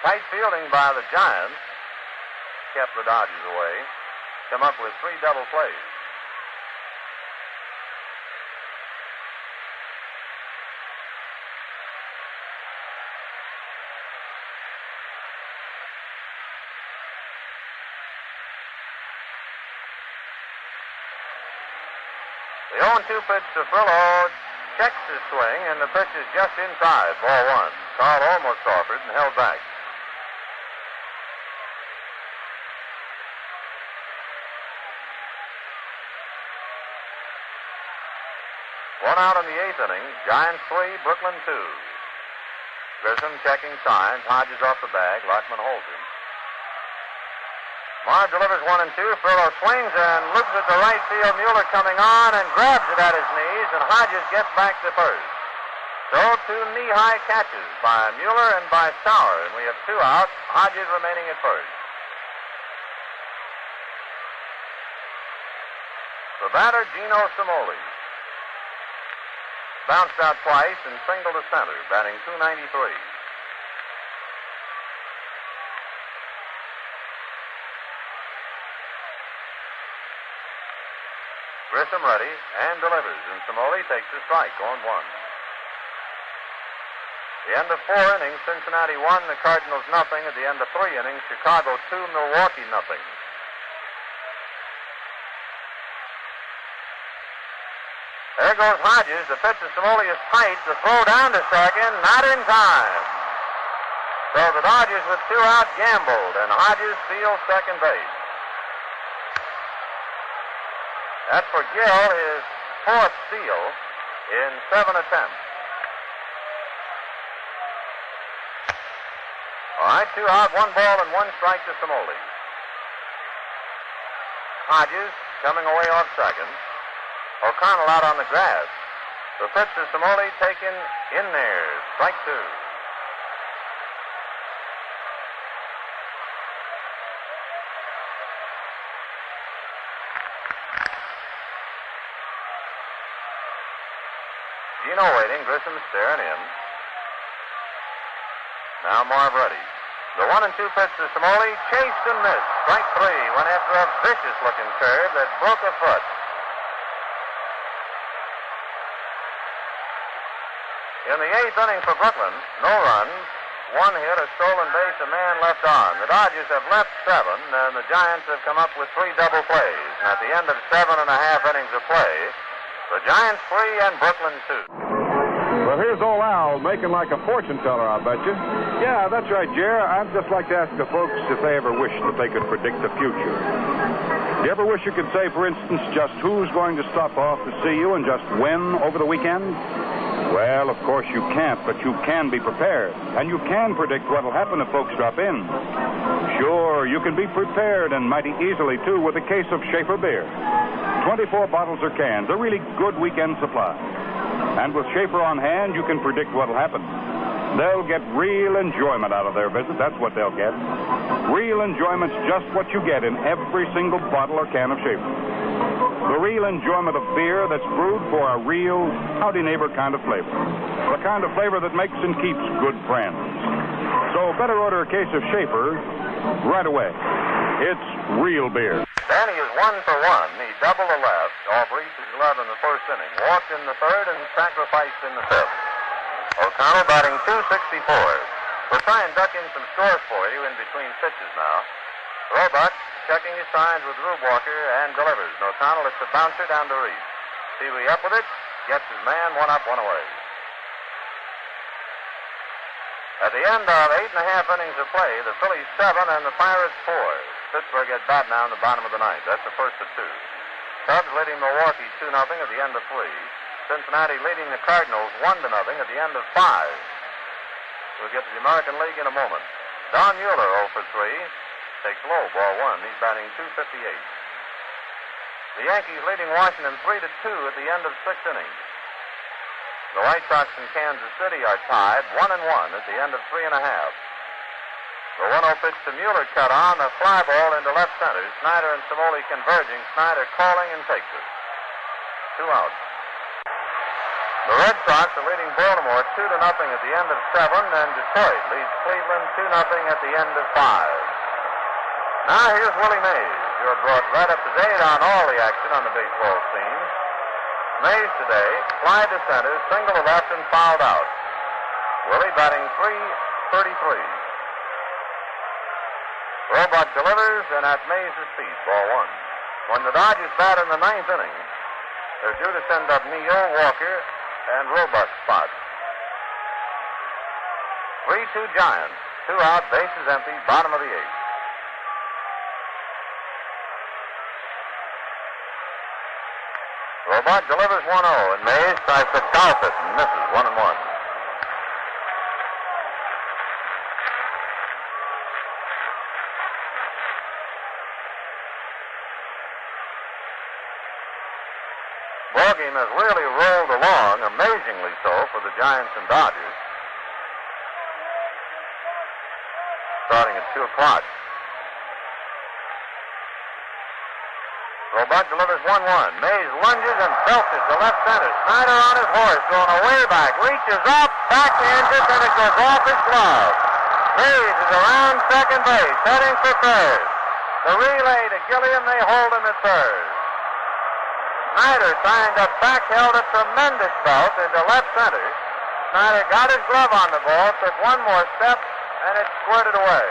Tight fielding by the Giants kept the Dodgers away. Come up with 3 double plays. The 0-2 pitch to Furillo checks his swing, and the pitch is just inside, ball 1. Carl almost offered and held back. One out in the 8th inning. Giants 3, Brooklyn 2. Grissom checking signs. Hodges off the bag. Lockman holds him. Marv delivers 1 and 2. Furillo swings and loops it to right field. Mueller coming on and grabs it at his knees, and Hodges gets back to first. So 2 knee-high catches by Mueller and by Sauer, and we have 2 out. Hodges remaining at first. The batter, Gino Cimoli. Bounced out twice and single to center, batting .293. Grissom ready and delivers, and Cimoli takes the strike, 0-1. The end of 4 innings, Cincinnati 1, the Cardinals nothing. At the end of 3 innings, Chicago 2, Milwaukee nothing. There goes Hodges. The pitch to Cimoli is tight. The throw down to second, not in time. So the Dodgers with 2 out gambled, and Hodges steals second base. That's for Gill, his 4th steal in 7 attempts. All right, 2 out, 1 ball, and 1 strike to Cimoli. Hodges coming away off second. O'Connell out on the grass. The pitch to Cimoli taken in there. Strike 2. Gino waiting. Grissom staring in. Now Marv ready. The 1 and 2 pitch to Cimoli. Chased and missed. Strike 3. Went after a vicious-looking curve that broke a foot. In the 8th inning for Brooklyn, no runs, 1 hit, a stolen base, a man left on. The Dodgers have left 7, and the Giants have come up with 3 double plays. And at the end of 7.5 innings of play, the Giants 3 and Brooklyn 2. Well, here's old Al making like a fortune teller, I bet you. Yeah, that's right, Jer. I'd just like to ask the folks if they ever wish that they could predict the future. Do you ever wish you could say, for instance, just who's going to stop off to see you and just when over the weekend? Well, of course you can't, but you can be prepared. And you can predict what'll happen if folks drop in. Sure, you can be prepared, and mighty easily, too, with a case of Schaefer beer. 24 bottles or cans, a really good weekend supply. And with Schaefer on hand, you can predict what'll happen. They'll get real enjoyment out of their visit. That's what they'll get. Real enjoyment's just what you get in every single bottle or can of Schaefer. The real enjoyment of beer that's brewed for a real howdy neighbor kind of flavor. The kind of flavor that makes and keeps good friends. So better order a case of Schaefer right away. It's real beer. Danny is 1 for 1. He doubled the left. Off reaches glove in the first inning. Walked in the third and sacrificed in the fifth. O'Connell batting .264. We're trying to duck in some scores for you in between pitches now. Roebuck checking his signs with Rube Walker and delivers. And O'Connell lets the bouncer down to Reese. Seeley up with it. Gets his man, 1 up, 1 away. At the end of 8.5 innings of play, the Phillies 7 and the Pirates 4. Pittsburgh at bat now in the bottom of the ninth. That's the first of 2. Cubs leading Milwaukee 2-0 at the end of 3. Cincinnati leading the Cardinals 1-0 at the end of 5. We'll get to the American League in a moment. Don Mueller 0 for 3. Takes low, ball 1. He's batting .258. The Yankees leading Washington 3-2 at the end of 6 innings. The White Sox and Kansas City are tied 1-1 at the end of 3.5. The 1-0 pitch to Mueller cut on, a fly ball into left center. Snyder and Savoli converging. Snyder calling and takes it. 2 outs. The Red Sox are leading Baltimore 2-0 at the end of 7, and Detroit leads Cleveland 2-0 at the end of 5. Now here's Willie Mays. You're brought right up to date on all the action on the baseball scene. Mays today, fly to center, single to left, and fouled out. Willie batting .333. Roebuck delivers, and at Mays' feet, ball 1. When the Dodgers bat in the 9th inning, they're due to send up Neo, Walker, and Roebuck's spot. 3-2 Giants. 2 out, bases empty, bottom of the 8th. Roebuck delivers 1-0, and Mays tries to golf it and misses 1-1. Ball game has really rolled along, amazingly so, for the Giants and Dodgers. Starting at 2 o'clock. Roebuck delivers 1-1. Mays lunges and belts it to left center. Snyder on his horse, going away back, reaches up, backhands it, and it goes off his glove. Mays is around second base, heading for third. The relay to Gilliam, they hold him at third. Snyder signed up back, held a tremendous belt into left center. Snyder got his glove on the ball, took one more step, and it squirted away.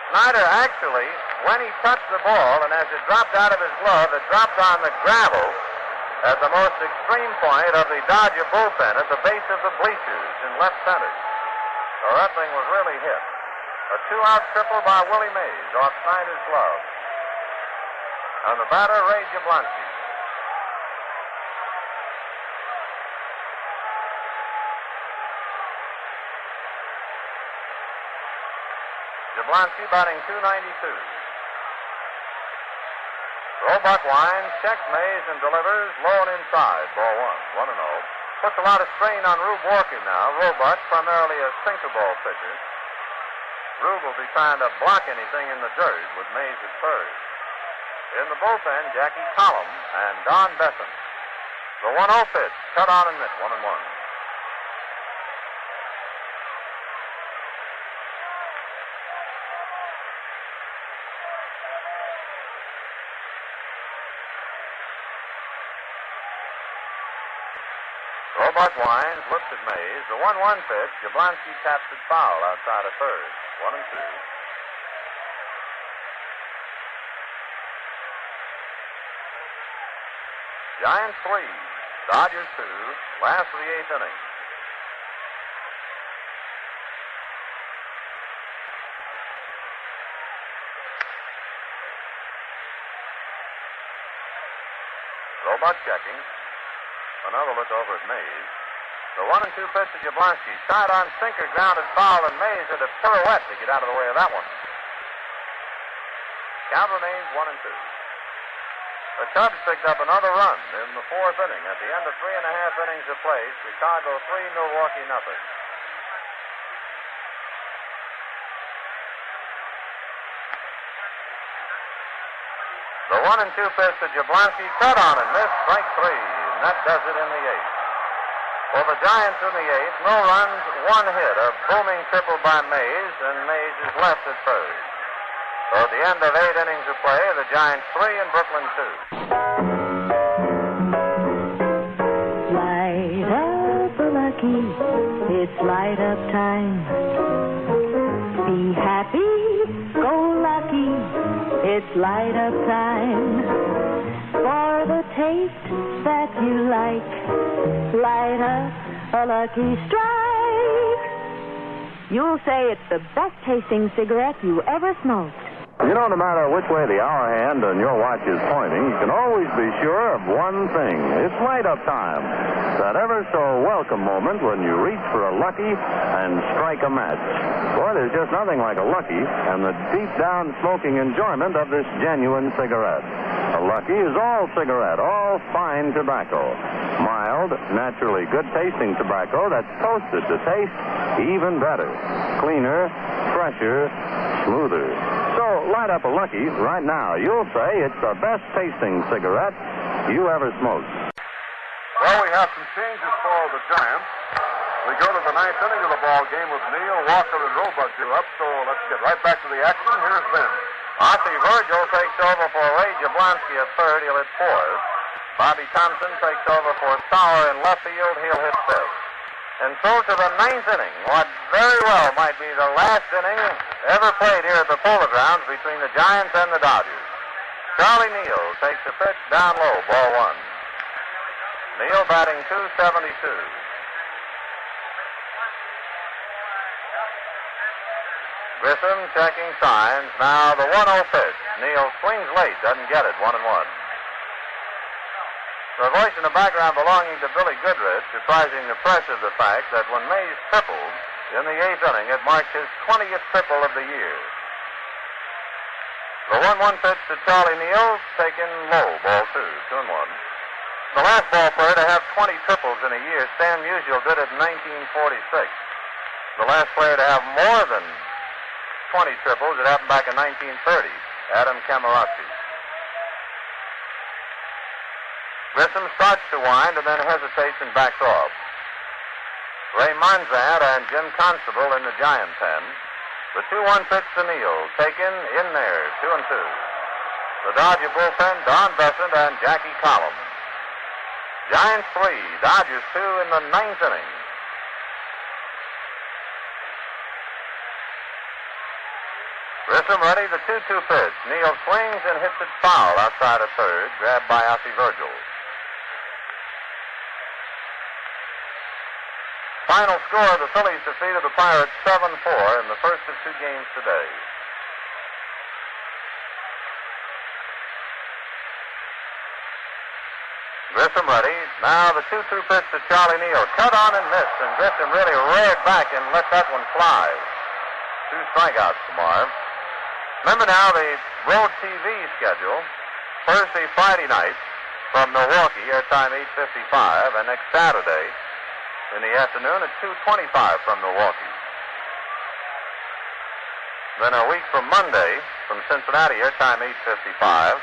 Snyder actually, when he touched the ball, and as it dropped out of his glove, it dropped on the gravel at the most extreme point of the Dodger bullpen at the base of the bleachers in left center. So that thing was really hit. A 2-out triple by Willie Mays off Snyder's glove. And the batter, Ray Jablonski. Jablonski batting .292. Roebuck winds, checks Mays, and delivers low and inside. Ball 1, 1-0. Puts a lot of strain on Rube Walker now. Roebuck, primarily a sinker ball pitcher. Rube will be trying to block anything in the dirt with Mays at third. In the bullpen, Jackie Collum and Don Besson. The 1-0 pitch, cut on and missed, 1-1. Roebuck winds, looks at Mays. The 1-1 pitch, Jablonski taps it foul outside of third. 1-2. Giants 3, Dodgers 2, last of the 8th inning. Roebuck checking. Another look over at Mays. The 1-2 pitch to Jablonski. Side-on sinker, grounded foul, and Mays had a pirouette to get out of the way of that one. Count remains 1-2. The Cubs picked up another run in the fourth inning. At the end of 3.5 innings of play, Chicago 3, Milwaukee nothing. The 1-2 pitch to Jablonski, cut on and missed, strike 3, and that does it in the eighth. For the Giants in the eighth, no runs, 1 hit, a booming triple by Mays, and Mays is left at third. So at the end of 8 innings of play, the Giants 3 and Brooklyn 2. Light up a lucky, it's light up time. Be happy, go lucky, it's light up time. For the taste that you like, light up a lucky strike. You'll say it's the best tasting cigarette you ever smoked. You know, no matter which way the hour hand on your watch is pointing, you can always be sure of one thing. It's light-up time. That ever so welcome moment when you reach for a lucky and strike a match. Boy, there's just nothing like a lucky and the deep-down smoking enjoyment of this genuine cigarette. A lucky is all cigarette, all fine tobacco. Mild, naturally good-tasting tobacco that's toasted to taste even better. Cleaner, fresher, smoother. So light up a lucky right now. You'll say it's the best tasting cigarette you ever smoked. Well, we have some changes for the Giants. We go to the 9th inning of the ball game with Neal, Walker, and Roebuck due up. So let's get right back to the action. Here's Ben. Archie Virgil takes over for Ray Jablonski at third. He'll hit fourth. Bobby Thompson takes over for Sauer in left field. He'll hit fifth. And so to the 9th inning, what very well might be the last inning ever played here at the Polo Grounds between the Giants and the Dodgers. Charlie Neal takes a pitch down low, ball 1. Neal batting .272. Grissom checking signs. Now the 1-0 pitch. Neal swings late, doesn't get it, 1-1. The voice in the background belonging to Billy Goodrich, reprising the press of the fact that when Mays tripled in the 8th inning, it marked his 20th triple of the year. The 1-1 pitch to Charlie Neal, taken low, ball 2, 2-1. The last ball player to have 20 triples in a year, Stan Musial did it in 1946. The last player to have more than 20 triples, it happened back in 1930, Adam Camarozzi. Grissom starts to wind and then hesitates and backs off. Ray Monzant and Jim Constable in the Giant pen. The 2-1 pitch to Neal, taken in there, 2-2. The Dodger bullpen, Don Besant and Jackie Collum. Giants 3, Dodgers 2 in the 9th inning. Grissom ready, the 2-2 pitch. Neal swings and hits it foul outside of third, grabbed by Archie Virgil. Final score, the Phillies defeated the Pirates 7-4 in the first of 2 games today. Grissom ready. Now the 2-2 pitch to Charlie Neal. Cut on and missed, and Grissom really reared back and let that one fly. 2 strikeouts to Marv. Remember now the road TV schedule. Thursday, Friday night from Milwaukee, airtime 8:55, and next Saturday in the afternoon at 2:25 from Milwaukee. Then a week from Monday from Cincinnati, airtime 8:55.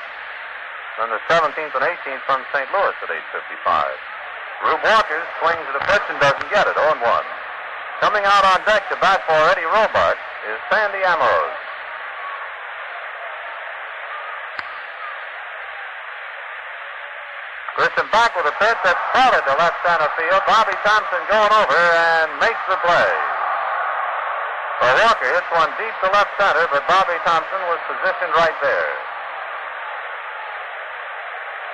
Then the 17th and 18th from St. Louis at 8:55. Rube Walker swings at the pitch and doesn't get it, 0-1. Coming out on deck to bat for Eddie Roebuck is Sandy Ambrose. Grissom back with a pitch that's solid to left center field. Bobby Thompson going over and makes the play. Well, Walker hits one deep to left center, but Bobby Thompson was positioned right there.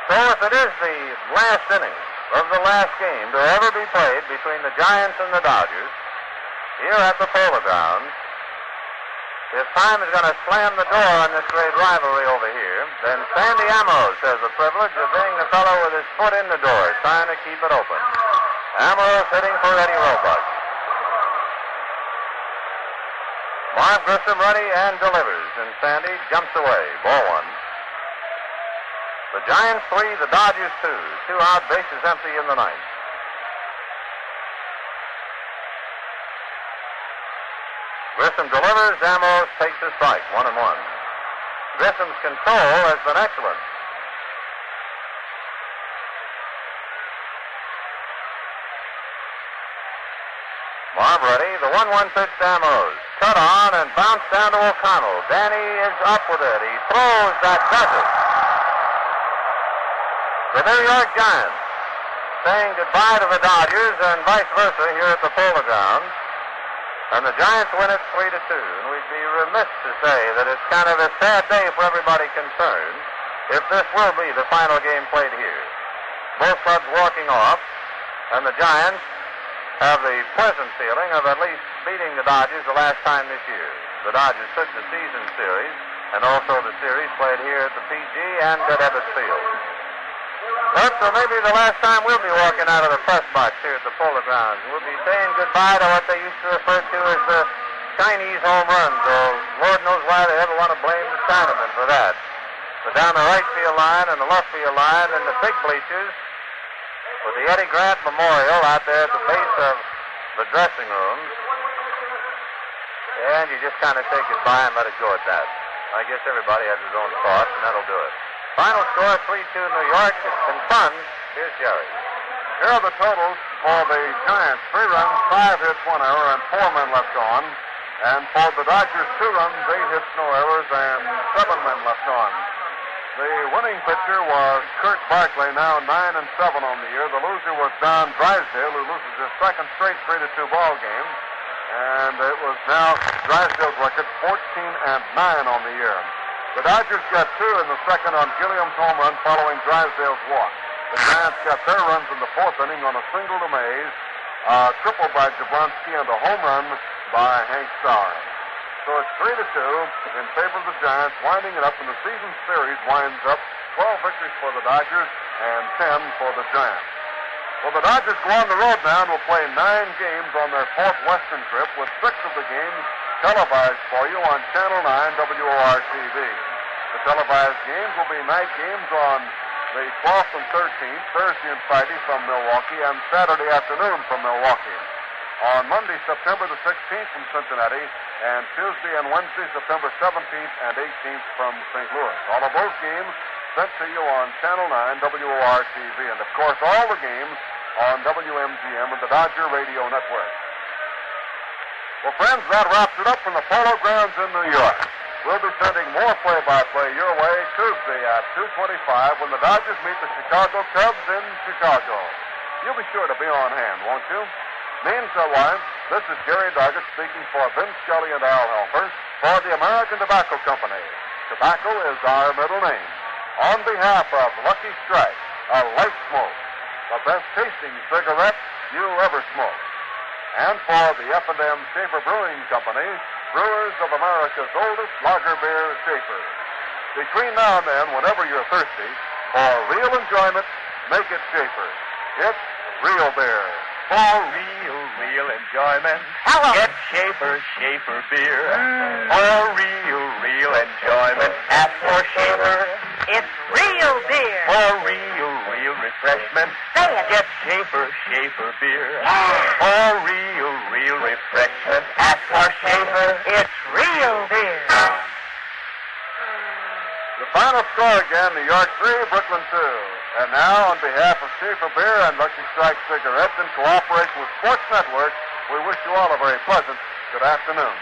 So if it is the last inning of the last game to ever be played between the Giants and the Dodgers here at the Polo Grounds, If time is going to slam the door on this great rivalry over here, then Sandy Ambrose has the privilege of being the fellow with his foot in the door, trying to keep it open. Ambrose hitting for Eddie Roebuck. Marv Grissom ready and delivers, and Sandy jumps away. Ball one. The Giants 3, the Dodgers 2. 2 out, bases empty in the ninth. Grissom delivers. Ambrose takes a strike. 1-1. Grissom's control has been excellent. Marv ready. The 1-1 pitch to Ambrose. Cut on and bounced down to O'Connell. Danny is up with it. He throws. That does it. The New York Giants saying goodbye to the Dodgers and vice versa here at the Polo Grounds. And the Giants win it 3-2. And we'd be remiss to say that it's kind of a sad day for everybody concerned if this will be the final game played here. Both clubs walking off, and the Giants have the pleasant feeling of at least beating the Dodgers the last time this year. The Dodgers took the season series, and also the series played here at the PG and at Ebbets Field. But so maybe the last time we'll be walking out of the press box here at the Polo Grounds. We'll be saying goodbye to what they used to refer to as the Chinese home runs, or Lord knows why they ever want to blame the Chinamen for that. But down the right field line and the left field line and the big bleachers with the Eddie Grant Memorial out there at the base of the dressing rooms. And you just kind of say goodbye and let it go at that. I guess everybody has his own thoughts, and that'll do it. Final score, 3-2 New York. It's been fun. Here's Jerry. Here are the totals for the Giants. 3 runs, 5 hits, 1 error, and 4 men left on. And for the Dodgers, 2 runs, 8 hits, no errors, and 7 men left on. The winning pitcher was Kurt Barkley, now 9-7 on the year. The loser was Don Drysdale, who loses his second straight 3-2 ball game. And it was now Drysdale's record, 14-9 on the year. The Dodgers got 2 in the second on Gilliam's home run following Drysdale's walk. The Giants got their runs in the 4th inning on a single to Mays, a triple by Jablonski, and a home run by Hank Starr. So it's 3-2 in favor of the Giants, winding it up, and the season series winds up 12 victories for the Dodgers and 10 for the Giants. Well, the Dodgers go on the road now and will play 9 games on their 4th Western trip, with 6 of the games televised for you on Channel 9 WOR-TV. The televised games will be night games on the 12th and 13th, Thursday and Friday from Milwaukee, and Saturday afternoon from Milwaukee. On Monday, September the 16th from Cincinnati, and Tuesday and Wednesday, September 17th and 18th from St. Louis. All of those games sent to you on Channel 9 WOR-TV, and of course all the games on WMGM and the Dodger Radio Network. Well, friends, that wraps it up from the Polo Grounds in New York. We'll be sending more play-by-play your way Tuesday at 2:25 when the Dodgers meet the Chicago Cubs in Chicago. You'll be sure to be on hand, won't you? Meanwhile, this is Gary Doggett speaking for Vince Scully and Al Helfer for the American Tobacco Company. Tobacco is our middle name. On behalf of Lucky Strike, a light smoke, the best tasting cigarette you ever smoked. And for the F&M Schaefer Brewing Company, brewers of America's oldest lager beer, Schaefer. Between now and then, whenever you're thirsty, for real enjoyment, make it Schaefer. It's real beer. For real enjoyment, get Schaefer beer. For real enjoyment, ask for Schaefer. It's real beer. For real refreshment, Say it. get Schaefer beer. For real refreshment, ask for Schaefer. It's real beer. The final score again, New York 3, Brooklyn 2. And now, on behalf of Schaefer Beer and Lucky Strike Cigarettes, in cooperation with Sports Network, we wish you all a very pleasant good afternoon.